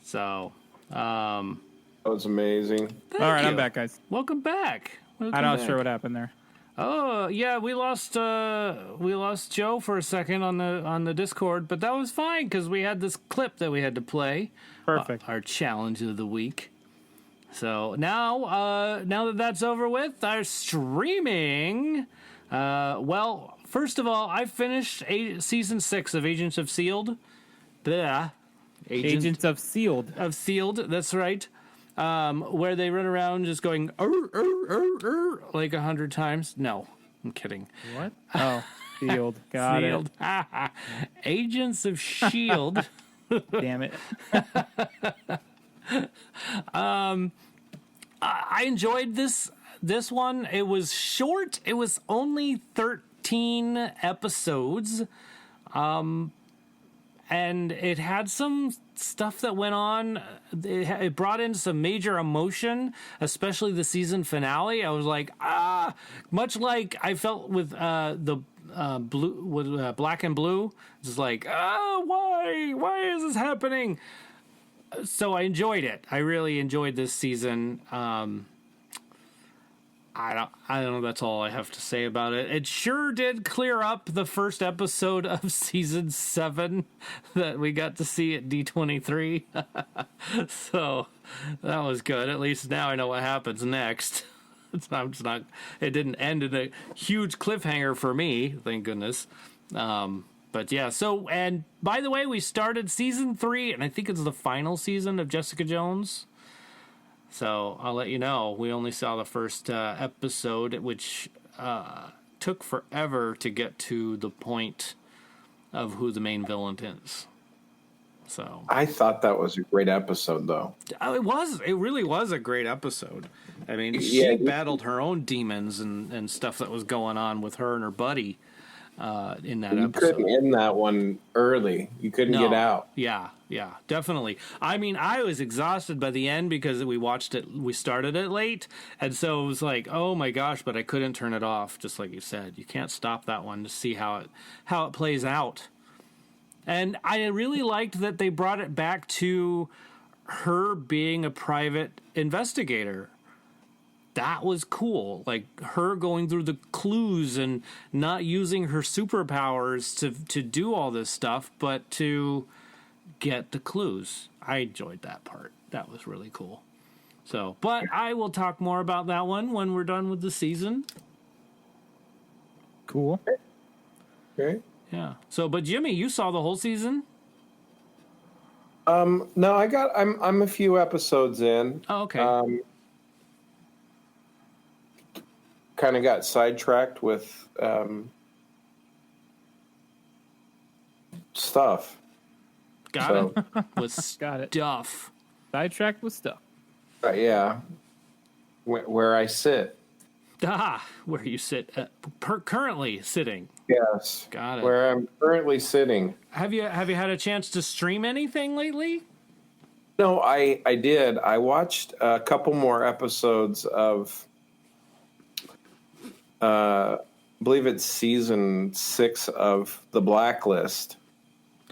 So, That was amazing. All right, you. I'm back, guys. Welcome back. I'm not sure what happened there. Oh yeah, we lost Joe for a second on the Discord, but that was fine because we had this clip that we had to play. Perfect. Our challenge of the week. So now that that's over with, our streaming. Well, first of all, I finished season 6 of Agents of Sealed. Agents of Sealed. Of Sealed, that's right. Where they run around just going like 100 times. No, I'm kidding. What? Oh, Sealed. Got Sealed. Agents of Shield. Damn it. I enjoyed this this one, it was short. It was only 13 episodes. And it had some stuff that went on. It brought in some major emotion, especially the season finale. I was like, much like I felt with the blue, with Black and Blue. Just like, why is this happening? So I enjoyed it. I really enjoyed this season. I don't know. That's all I have to say about it. It sure did clear up the first episode of season 7 that we got to see at D23. So that was good. At least now I know what happens next. It didn't end in a huge cliffhanger for me, thank goodness. But yeah, so, and by the way, we started season 3, and I think it's the final season of Jessica Jones. So I'll let you know. We only saw the first episode, which took forever to get to the point of who the main villain is. So I thought that was a great episode, though. It was. It really was a great episode. I mean, she battled her own demons and stuff that was going on with her and her buddy in that episode. You couldn't end that one early. You couldn't get out. Yeah, definitely. I mean, I was exhausted by the end because we started it late, and so it was like, oh my gosh, but I couldn't turn it off, just like you said. You can't stop that one to see how it plays out. And I really liked that they brought it back to her being a private investigator. That was cool. Like her going through the clues and not using her superpowers to do all this stuff, but to get the clues. I enjoyed that part. That was really cool. So, but I will talk more about that one when we're done with the season. Cool. Okay. Yeah. So, but Jimmy, you saw the whole season? No, I'm a few episodes in. Oh, okay. Kind of got sidetracked with stuff. Got it. With Got it. stuff. Sidetracked with stuff. Yeah. Where I sit. Where you sit. Currently sitting. Yes. Got it. Where I'm currently sitting. Have you had a chance to stream anything lately? No, I did. I watched a couple more episodes of I believe it's season 6 of The Blacklist.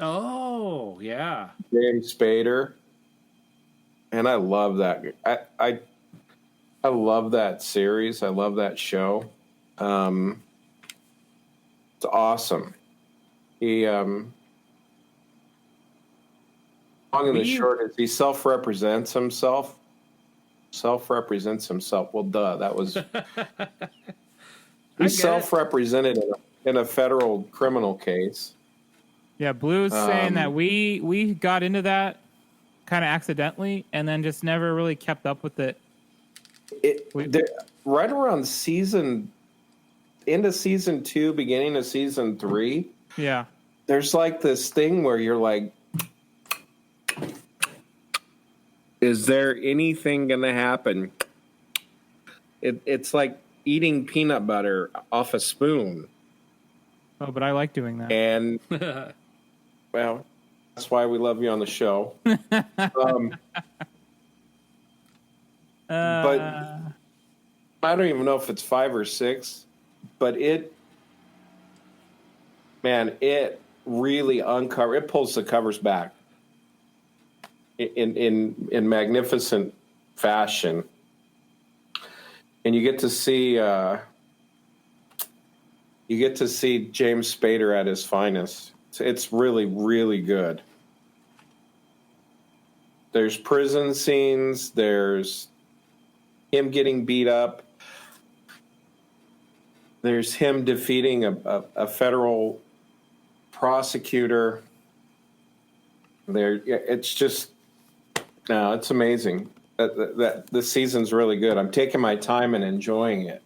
Oh, yeah. James Spader. And I love that. I love that series. I love that show. It's awesome. He long and the short is he self-represents himself. Self-represents himself. Well, duh. That was... He's self-represented in a federal criminal case. Yeah, Blue's saying that we got into that kind of accidentally and then just never really kept up with it. Right around end of season 2, beginning of season 3. Yeah. There's like this thing where you're like, is there anything going to happen? It's like eating peanut butter off a spoon. Oh, but I like doing that. And, well, that's why we love you on the show. But I don't even know if it's 5 or 6, but it really it pulls the covers back in magnificent fashion. And you get to see James Spader at his finest. It's really, really good. There's prison scenes. There's him getting beat up. There's him defeating a federal prosecutor. It's amazing. That this season's really good. I'm taking my time and enjoying it.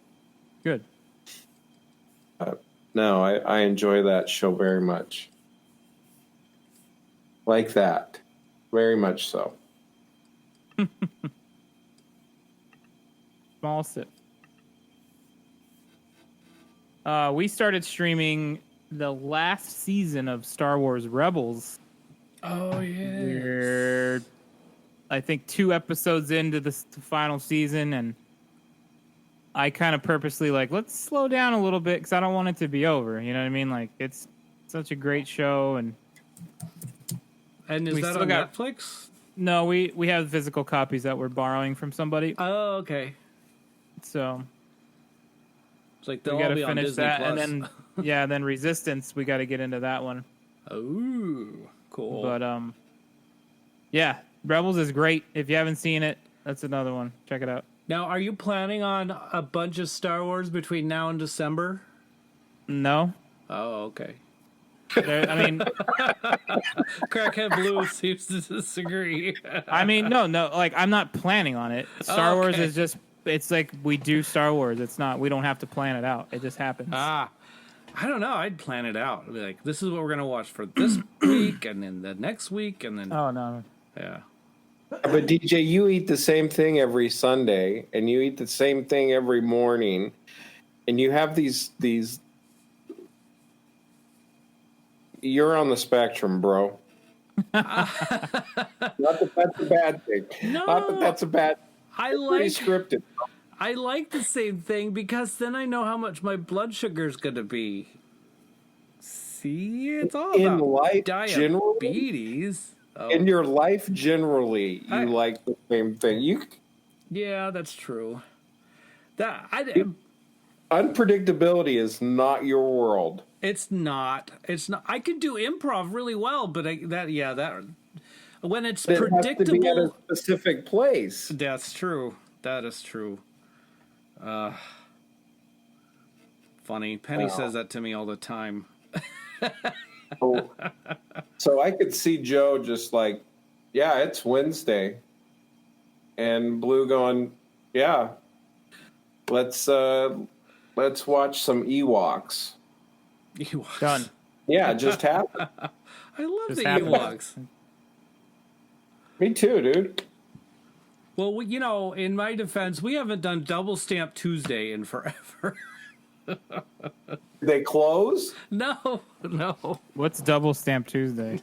Good. No, I enjoy that show very much. Like that. Very much so. Small sip. We started streaming the last season of Star Wars Rebels. Oh yeah. We're, I think, 2 episodes into the final season, and I kind of purposely let's slow down a little bit because I don't want it to be over. You know what I mean? Like, it's such a great show, and is that on Netflix? No, we have physical copies that we're borrowing from somebody. Oh, okay. So it's like we they'll got all to be on finish Disney that, Plus. and then then Resistance. We got to get into that one. Oh, cool. But yeah, Rebels is great. If you haven't seen it, that's another one. Check it out. Now, are you planning on a bunch of Star Wars between now and December? No. Oh, okay. I mean, Crackhead Blue seems to disagree. I mean, no. Like, I'm not planning on it. Star Wars is just. It's like we do Star Wars. It's not. We don't have to plan it out. It just happens. I don't know. I'd plan it out. I'd be like, this is what we're gonna watch for this week, and then the next week, and then. Oh no. Yeah. But DJ, you eat the same thing every Sunday, and you eat the same thing every morning, and you have these. You're on the spectrum, bro. Not that that's a bad thing. No, Not that that's a bad. Pretty scripted. I like the same thing because then I know how much my blood sugar is going to be. See, it's all In about life, diabetes. In your life, generally, you like the same thing. Yeah, that's true. Unpredictability is not your world. It's not. It's not. I could do improv really well, but when it's predictable, it has to be at a specific place. That's true. That is true. Funny. Penny says that to me all the time. So I could see Joe just like, yeah, it's Wednesday, and Blue going, yeah, let's watch some Ewoks. Ewoks. Done. Yeah, it just happened. I love Just the happened. Ewoks. Me too, dude. Well, in my defense, we haven't done Double Stamp Tuesday in forever. They close? No. What's Double Stamp Tuesday?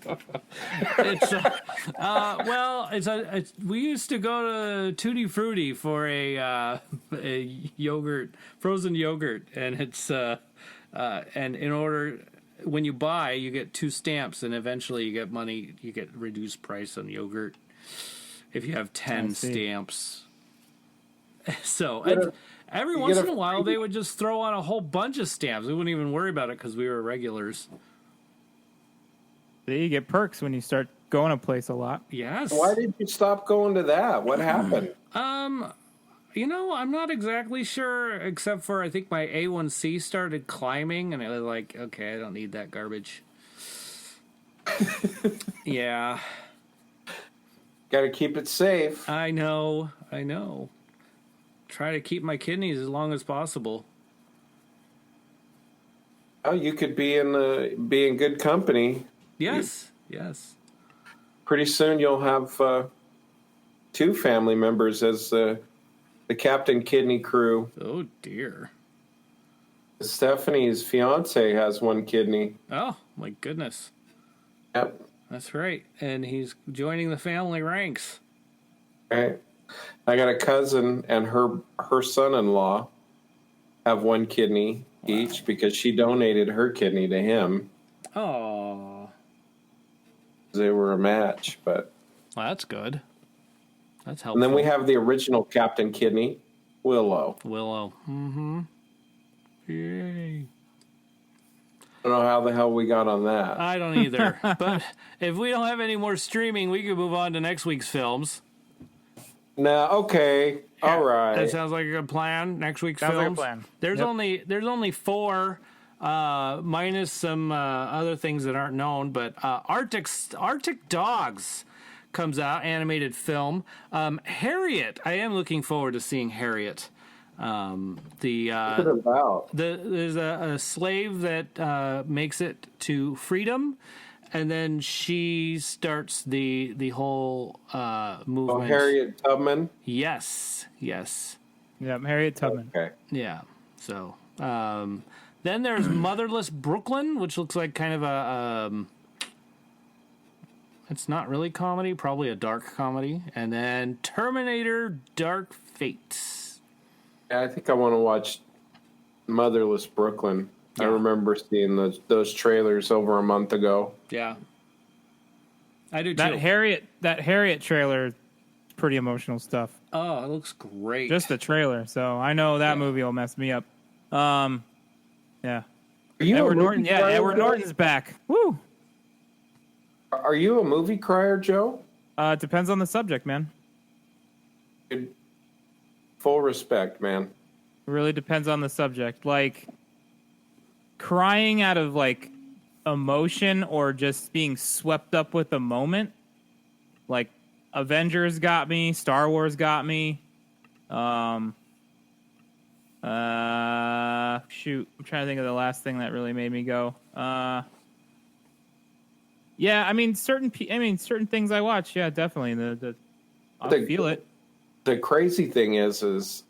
It's we used to go to Tutti Frutti for a yogurt, frozen yogurt, and it's and in order, when you buy, you get 2 stamps, and eventually you get money. You get reduced price on yogurt if you have 10 stamps. So every once in a while, they would just throw on a whole bunch of stamps. We wouldn't even worry about it because we were regulars. You get perks when you start going a place a lot. Yes. Why did you stop going to that? What happened? I'm not exactly sure, except for I think my A1C started climbing, and it was like, okay, I don't need that garbage. Yeah. Got to keep it safe. I know. Try to keep my kidneys as long as possible. Oh, you could be in good company. Yes. Pretty soon you'll have 2 family members as the Captain Kidney crew. Oh dear. Stephanie's fiance has 1 kidney. Oh my goodness. Yep. That's right, and he's joining the family ranks. Right. I got a cousin and her son-in-law have 1 kidney each because she donated her kidney to him. Oh. They were a match, but Well, that's good. That's helpful. and then we have the original Captain Kidney, Willow. Mm-hmm. Yay. I don't know how the hell we got on that. I don't either. But if we don't have any more streaming, we can move on to next week's films. No, okay, all right. That sounds like a good plan. Next week's films. Like a plan. There's only 4, minus some other things that aren't known. But Arctic Dogs comes out, animated film. Harriet. I am looking forward to seeing Harriet. What's it about? There's a slave that makes it to freedom, and then she starts the whole movement. Oh, Harriet Tubman? Yes. Yeah, Harriet Tubman. Okay. Yeah. So Then there's Motherless Brooklyn, which looks like kind of a it's not really comedy, probably a dark comedy. And then Terminator Dark Fate. Yeah, I think I want to watch Motherless Brooklyn. Yeah. I remember seeing those trailers over a month ago. Yeah. I do That too. Harriet trailer is pretty emotional stuff. Oh, it looks great. Just the trailer, so I know that movie will mess me up. Yeah. Are you Edward a movie Norton? Yeah, crier, Edward Joe? Norton's back. Woo! Are you a movie crier, Joe? It depends on the subject, man. Full respect, man. It really depends on the subject. Like crying out of like emotion or just being swept up with the moment. Like Avengers got me, Star Wars got me. Shoot, I'm trying to think of the last thing that really made me go. Yeah, I mean certain things I watch. Yeah, definitely. I feel it. The crazy thing is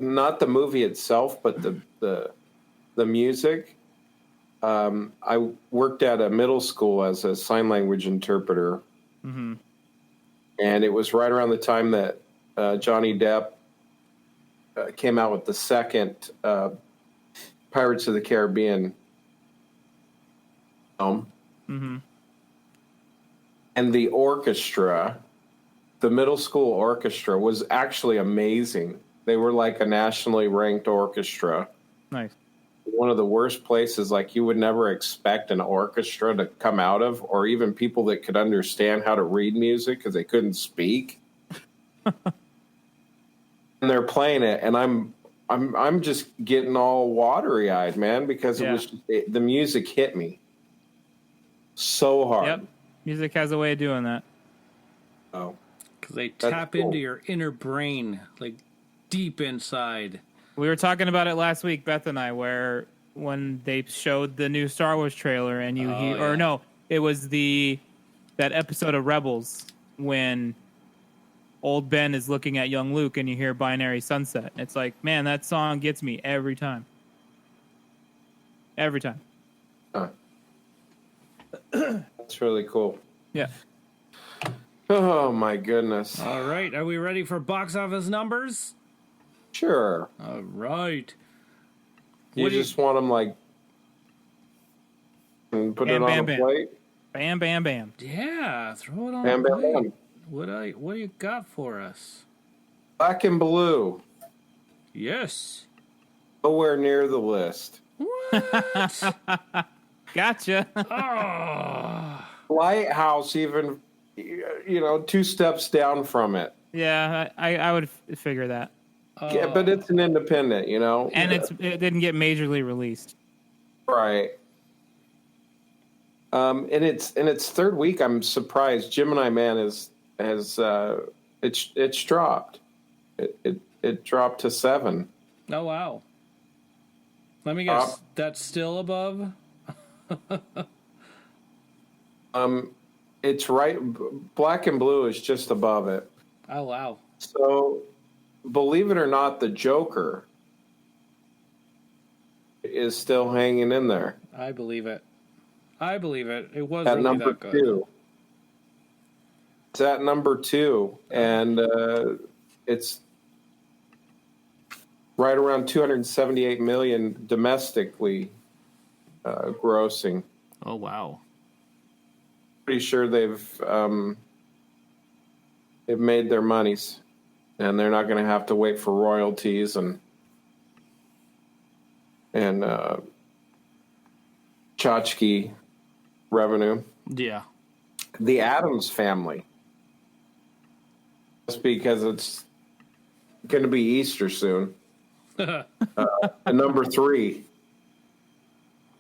not the movie itself, but the music. I worked at a middle school as a sign language interpreter, Mm-hmm. and it was right around the time that Johnny Depp came out with the second Pirates of the Caribbean film. Mm-hmm. And the orchestra, the middle school orchestra, was actually amazing. They were like a nationally ranked orchestra. Nice. One of the worst places, like you would never expect an orchestra to come out of, or even people that could understand how to read music because they couldn't speak. And they're playing it, and I'm just getting all watery eyed, man, because the music hit me so hard. Yep. Music has a way of doing that. Oh, because they tap into your inner brain, like deep inside. We were talking about it last week, Beth and I, where when they showed the new Star Wars trailer, and it was that episode of Rebels when old Ben is looking at young Luke, and you hear Binary Sunset. It's like, man, that song gets me every time. Every time. That's really cool. Yeah. Oh my goodness. All right, are we ready for box office numbers? Sure. All right. You just want them like and put it on a plate? Bam, bam, bam. Yeah, throw it on Bam, the bam, plate. bam. What do you got for us? Black and Blue. Yes. Nowhere near the list. What? Gotcha. Oh. Lighthouse, even, two steps down from it. Yeah, I would figure that. Yeah, but it's an independent, And it didn't get majorly released. Right. In its third week, I'm surprised. Gemini Man has dropped. It dropped to 7. Oh wow. Let me guess. That's still above. It's right. Black and Blue is just above it. Oh wow. So, believe it or not, the Joker is still hanging in there. I believe it. It was At really number that good. 2. It's at number 2, and it's right around 278 million domestically grossing. Oh wow. Pretty sure they've made their monies, and they're not going to have to wait for royalties and tchotchke revenue. Yeah. The Addams Family. Just because it's going to be Easter soon. Number 3.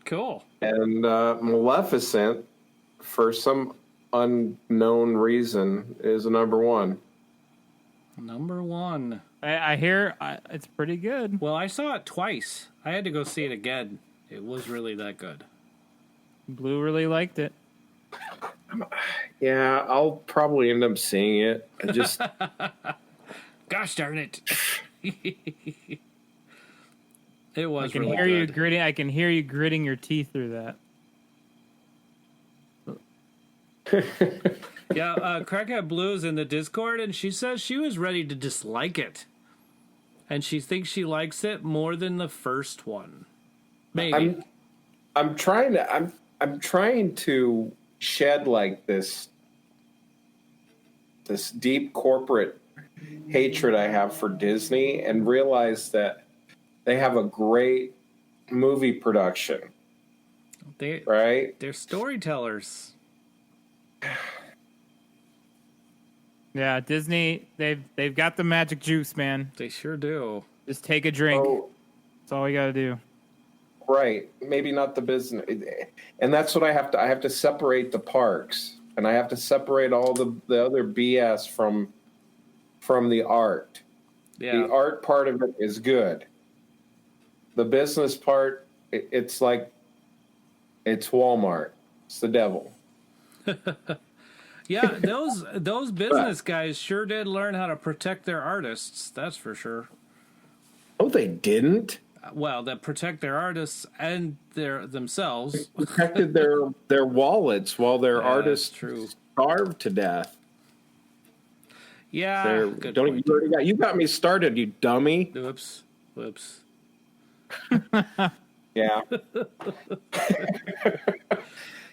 Cool. And Maleficent, for some unknown reason, is number 1. Number 1. I hear it's pretty good. Well, I saw it twice. I had to go see it again. It was really that good. Blue really liked it. Yeah, I'll probably end up seeing it. I just Gosh darn it. It was. I can really hear you good. gritting. I can hear you gritting your teeth through that. Yeah, Crackhead Blue's in the Discord, and she says she was ready to dislike it, and she thinks she likes it more than the first one. Maybe. I'm trying to shed like this deep corporate hatred I have for Disney and realize that they have a great movie production. Right? They're storytellers. Yeah, Disney, they've got the magic juice, man. They sure do. Just take a drink. That's all you got to do. Right. Maybe not the business. And that's what I have to separate the parks, and I have to separate all the other BS from the art. Yeah. The art part of it is good. The business part, it's like it's Walmart. It's the devil. Yeah, those business guys sure did learn how to protect their artists. That's for sure. Oh, they didn't. Well, that protect their artists and themselves. Protected their wallets while their artists starved to death. Yeah, you got me started, you dummy. Whoops. Yeah.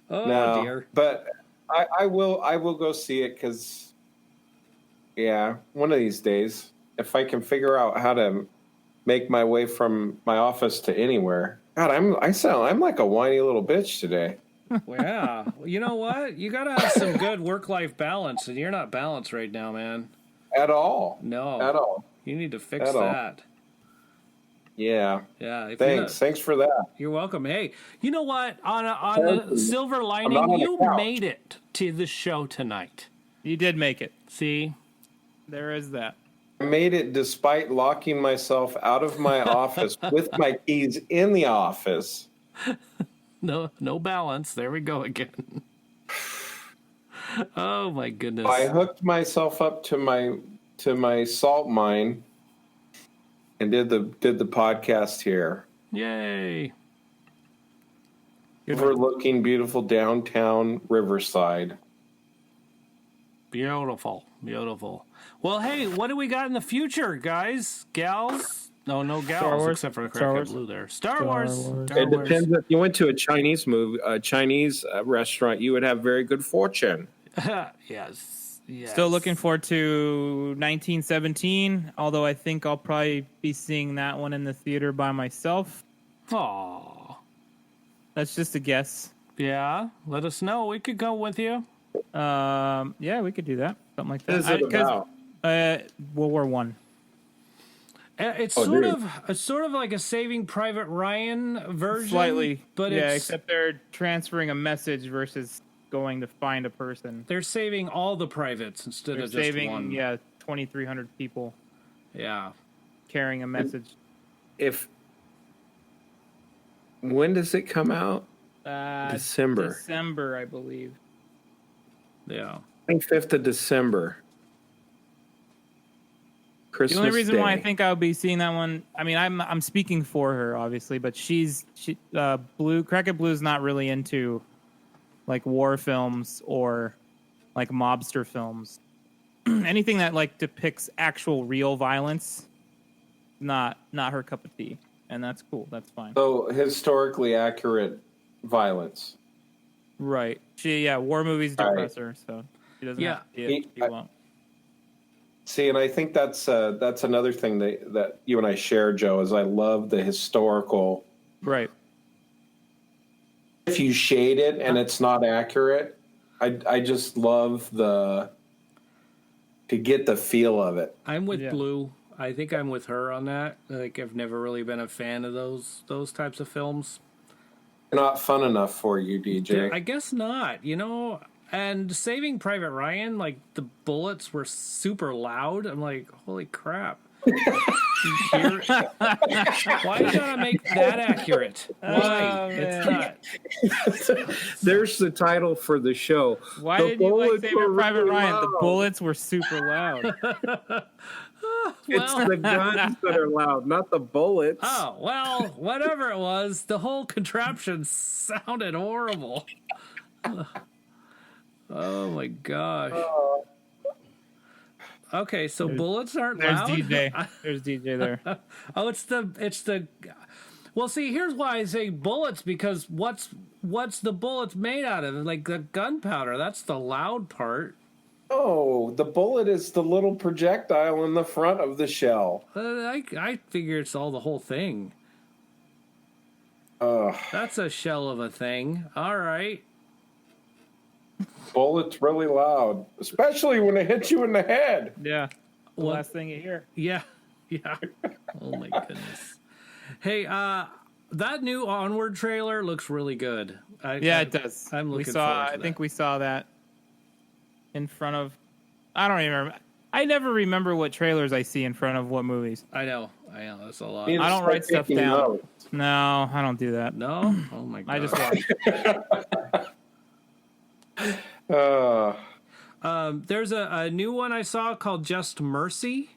Oh dear. But I will go see it because, yeah, one of these days, if I can figure out how to make my way from my office to anywhere. God, I'm like a whiny little bitch today. Well, yeah. You know what? You gotta have some good work-life balance, and you're not balanced right now, man. At all. No. At all. You need to fix that. Yeah. Yeah. Thanks for that. You're welcome. Hey, you know what? On a silver lining, you made it to the show tonight. You did make it. See? There is that. I made it despite locking myself out of my office with my keys in the office. No balance. There we go again. Oh my goodness. I hooked myself up to my salt mine and did the podcast here. Yay. Overlooking beautiful downtown Riverside. Beautiful. Well, hey, what do we got in the future, guys? Gals? No gals, except for the Crackhead Blue there. Star Wars. It depends. If you went to a Chinese restaurant, you would have very good fortune. Yes. Still looking forward to 1917, although I think I'll probably be seeing that one in the theater by myself. Aw. That's just a guess. Yeah, let us know. We could go with you. Yeah, we could do that. Something like that. What is it about? World War One. It's sort of like a Saving Private Ryan version. Slightly, but except they're transferring a message versus going to find a person. They're saving all the privates instead of just one. 2,300 people. Yeah, carrying a message. When does it come out? December, I believe. Yeah, 25th of December. Christmas the only reason Day. why I think I'll be seeing that one, I mean, I'm speaking for her, obviously, but Crackhead Blue's not really into like war films or like mobster films. Anything that like depicts actual real violence, not her cup of tea, and that's cool. That's fine. So historically accurate violence, right? War movies depress her, so she doesn't. Yeah, have to see it. She won't. See, and I think that's another thing that you and I share, Joe. Is I love the historical. Right. If you shade it and it's not accurate, I just love to get the feel of it. I'm with Blue. I think I'm with her on that. Like, I've never really been a fan of those types of films. Not fun enough for you, DJ. I guess not. And Saving Private Ryan, like the bullets were super loud. I'm like, holy crap. Why you gotta make that accurate? Why? It's not. There's the title for the show. Why did you like Saving Private Ryan? The bullets were super loud. It's the guns that are loud, not the bullets. Oh, well, whatever it was, the whole contraption sounded horrible. Oh my gosh. Okay, so bullets aren't There's loud. DJ. There's DJ there. Oh, it's the. Well, see, here's why I say bullets, because what's the bullets made out of? Like the gunpowder. That's the loud part. Oh, the bullet is the little projectile in the front of the shell. I figure it's all the whole thing. That's a shell of a thing. All right. Bullet's really loud, especially when it hits you in the head. Yeah. The last thing you hear. Yeah. Oh my goodness. Hey, that new Onward trailer looks really good. It does. I'm looking forward to that. I think we saw that in front of. I don't even remember. I never remember what trailers I see in front of what movies. I know. That's a lot. You I don't write stuff down. notes. No, I don't do that. No? Oh my god. I just watch. There's a new one I saw called Just Mercy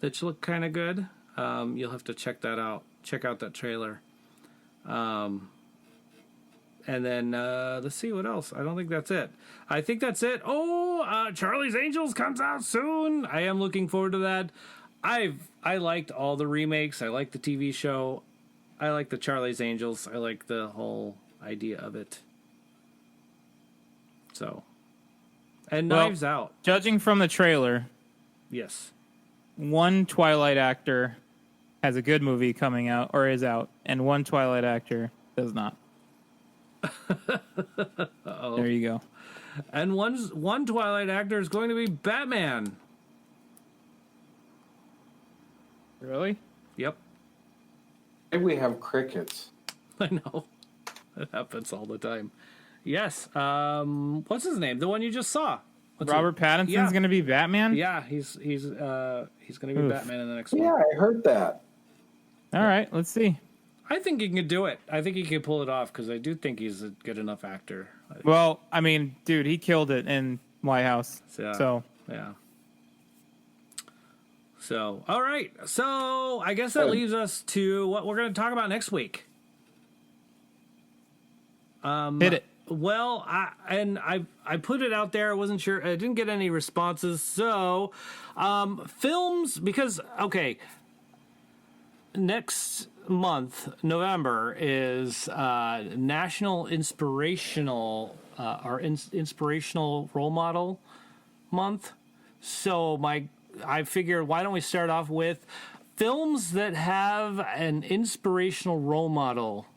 that looked kind of good. You'll have to check that out. Check out that trailer. And then let's see what else. I don't think that's it. I think that's it. Oh, Charlie's Angels comes out soon. I am looking forward to that. I liked all the remakes. I like the TV show. I like the Charlie's Angels. I like the whole idea of it. So, and Knives Out. Judging from the trailer, Yes. one Twilight actor has a good movie coming out or is out, and one Twilight actor does not. There you go. And one Twilight actor is going to be Batman. Really? Yep. Maybe we have crickets. I know. That happens all the time. Yes. What's his name? The one you just saw. Robert Pattinson's going to be Batman? Yeah, he's going to be Batman in the next one. Yeah, I heard that. All right, let's see. I think he can do it. I think he can pull it off because I do think he's a good enough actor. Well, I mean, dude, he killed it in Lighthouse. Yeah. So, yeah. So, all right. So, I guess that leaves us to what we're going to talk about next week. hit it. Well, I put it out there. I wasn't sure. I didn't get any responses. So, films, because, okay, next month, November, is National Inspirational, Inspirational Role Model Month. So, I figured, why don't we start off with films that have an inspirational role model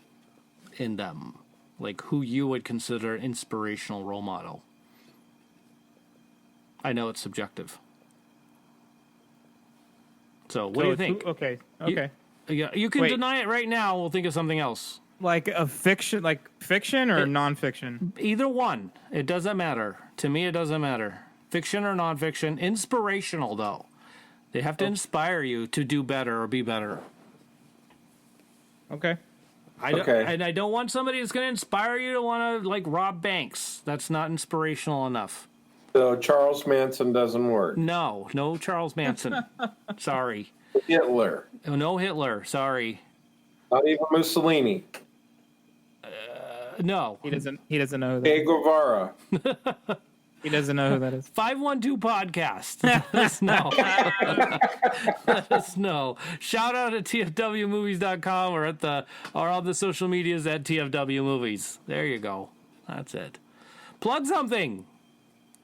in them? Like who you would consider an inspirational role model. I know it's subjective. So what do you think? Okay. You can deny it right now. We'll think of something else. Like a fiction, or nonfiction? Either one. It doesn't matter. To me, it doesn't matter. Fiction or nonfiction. Inspirational, though. They have to inspire you to do better or be better. Okay. And I don't want somebody that's going to inspire you to want to, like, rob banks. That's not inspirational enough. So Charles Manson doesn't work. No Charles Manson. Sorry. Hitler. No Hitler. Sorry. Not even Mussolini. No. He doesn't know who that Che Guevara. He doesn't know who that is. 512 podcast. Let us know. Let us know. Shout out at tfwmovies.com or on the social medias at tfwmovies. There you go. That's it. Plug something.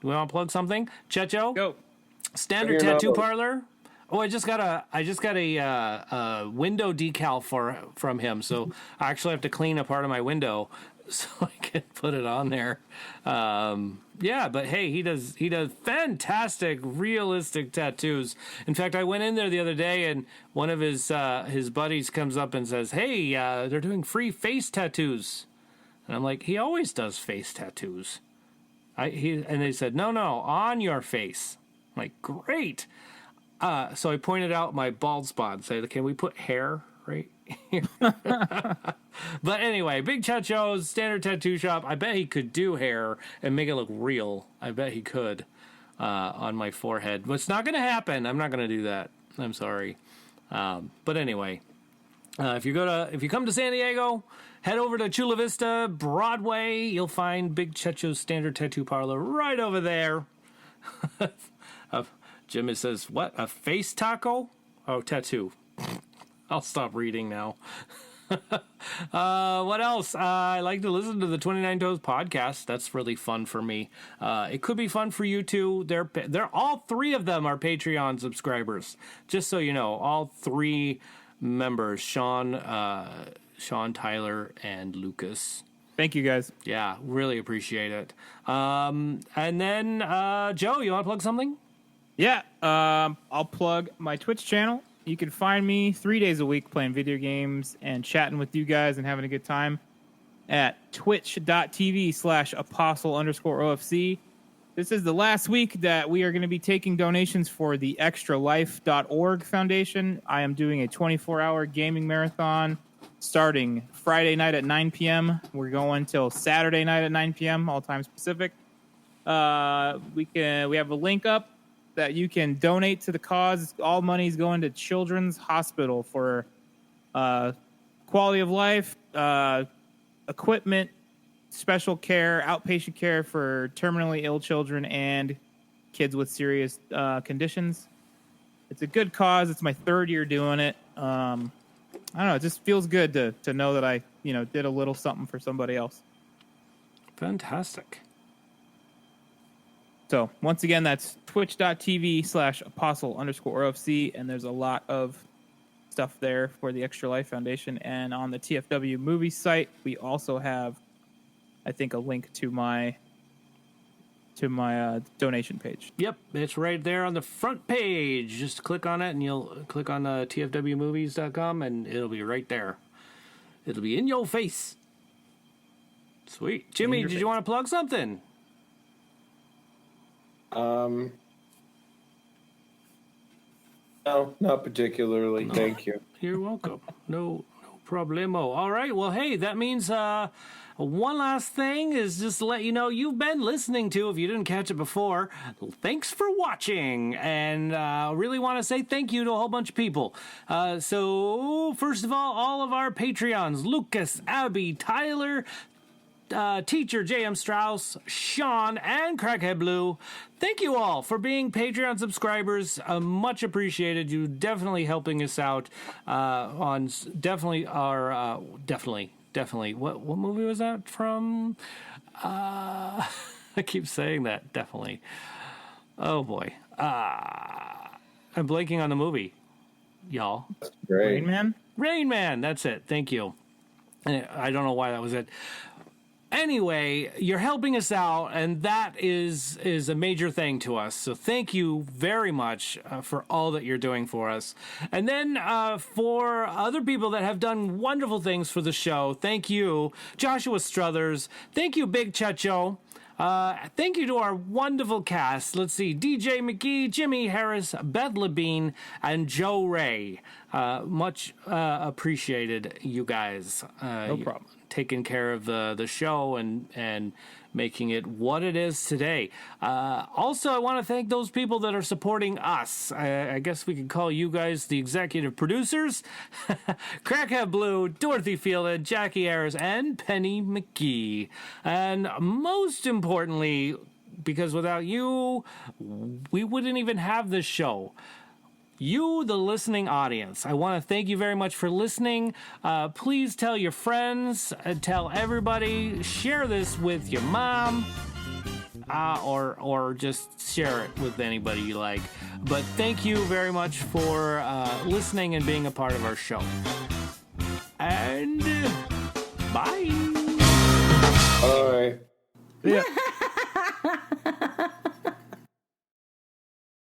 We want to plug something? Checho? Go. Standard Tattoo Parlor. Oh, I just got a window decal from him, so I actually have to clean a part of my window so I can put it on there. Yeah, but hey, he does fantastic, realistic tattoos. In fact, I went in there the other day, and one of his buddies comes up and says, "Hey, they're doing free face tattoos," and I'm like, "He always does face tattoos." And they said, "No, on your face." I'm like, great. So I pointed out my bald spot and said, "Can we put hair right here?" But anyway, Big Chacho's Standard Tattoo Shop. I bet he could do hair and make it look real. I bet he could. on my forehead. But it's not going to happen. I'm not going to do that. I'm sorry. But anyway, if you come to San Diego, head over to Chula Vista Broadway. You'll find Big Checho's Standard Tattoo Parlor right over there. Jimmy says, "What? A face taco? Oh, tattoo." I'll stop reading now. What else? I like to listen to the 29 Toes podcast. That's really fun for me. It could be fun for you too. They're all three of them are Patreon subscribers. Just so you know, all three members, Sean, Tyler, and Lucas. Thank you, guys. Yeah, really appreciate it. And then, Joe, you want to plug something? Yeah, I'll plug my Twitch channel. You can find me 3 days a week playing video games and chatting with you guys and having a good time at twitch.tv/apostle_OFC. This is the last week that we are going to be taking donations for the extralife.org foundation. I am doing a 24-hour gaming marathon starting Friday night at 9 p.m. We're going till Saturday night at 9 p.m., all times Pacific. We have a link up that you can donate to the cause. All money is going to Children's Hospital for quality of life, equipment, special care, outpatient care for terminally ill children and kids with serious conditions. It's a good cause. It's my third year doing it. I don't know. It just feels good to know that I did a little something for somebody else. Fantastic. So once again, that's twitch.tv/apostle_OFC, and there's a lot of stuff there for the Extra Life Foundation. And on the TFW Movies site, we also have, I think, a link to my donation page. Yep, it's right there on the front page. Just click on it, and you'll click on tfwmovies.com, and it'll be right there. It'll be in your face. Sweet. Jimmy, did you want to plug something? No, not particularly. No. Thank you. You're welcome. No problemo. All right. Well, hey, that means one last thing is just to let you know you've been listening to, if you didn't catch it before, thanks for watching. And really want to say thank you to a whole bunch of people. So first of all of our Patreons, Lucas, Abby, Tyler, Teacher J.M. Strauss, Sean, and Crackhead Blue. Thank you all for being Patreon subscribers. Much appreciated. You definitely helping us out on definitely our definitely. What movie was that from? I keep saying that. Definitely. Oh boy. I'm blanking on the movie, y'all. That's great. Rain Man. Rain Man. That's it. Thank you. I don't know why that was it. Anyway, you're helping us out, and that is a major thing to us. So thank you very much for all that you're doing for us. And then for other people that have done wonderful things for the show, thank you, Joshua Struthers. Thank you, Big Checho. Thank you to our wonderful cast. Let's see, DJ McGee, Jimmy Harris, Beth Labine, and Joe Ray. Much appreciated, you guys. No problem. Taking care of the show and making it what it is today. Also, I want to thank those people that are supporting us. I guess we could call you guys the executive producers. Crackhead Blue, Dorothy Fielded, Jackie Ayers, and Penny McGee. And most importantly, because without you, we wouldn't even have this show. You, the listening audience, I want to thank you very much for listening. Please tell your friends, tell everybody, share this with your mom, or just share it with anybody you like. But thank you very much for listening and being a part of our show. And bye. All right. Yeah.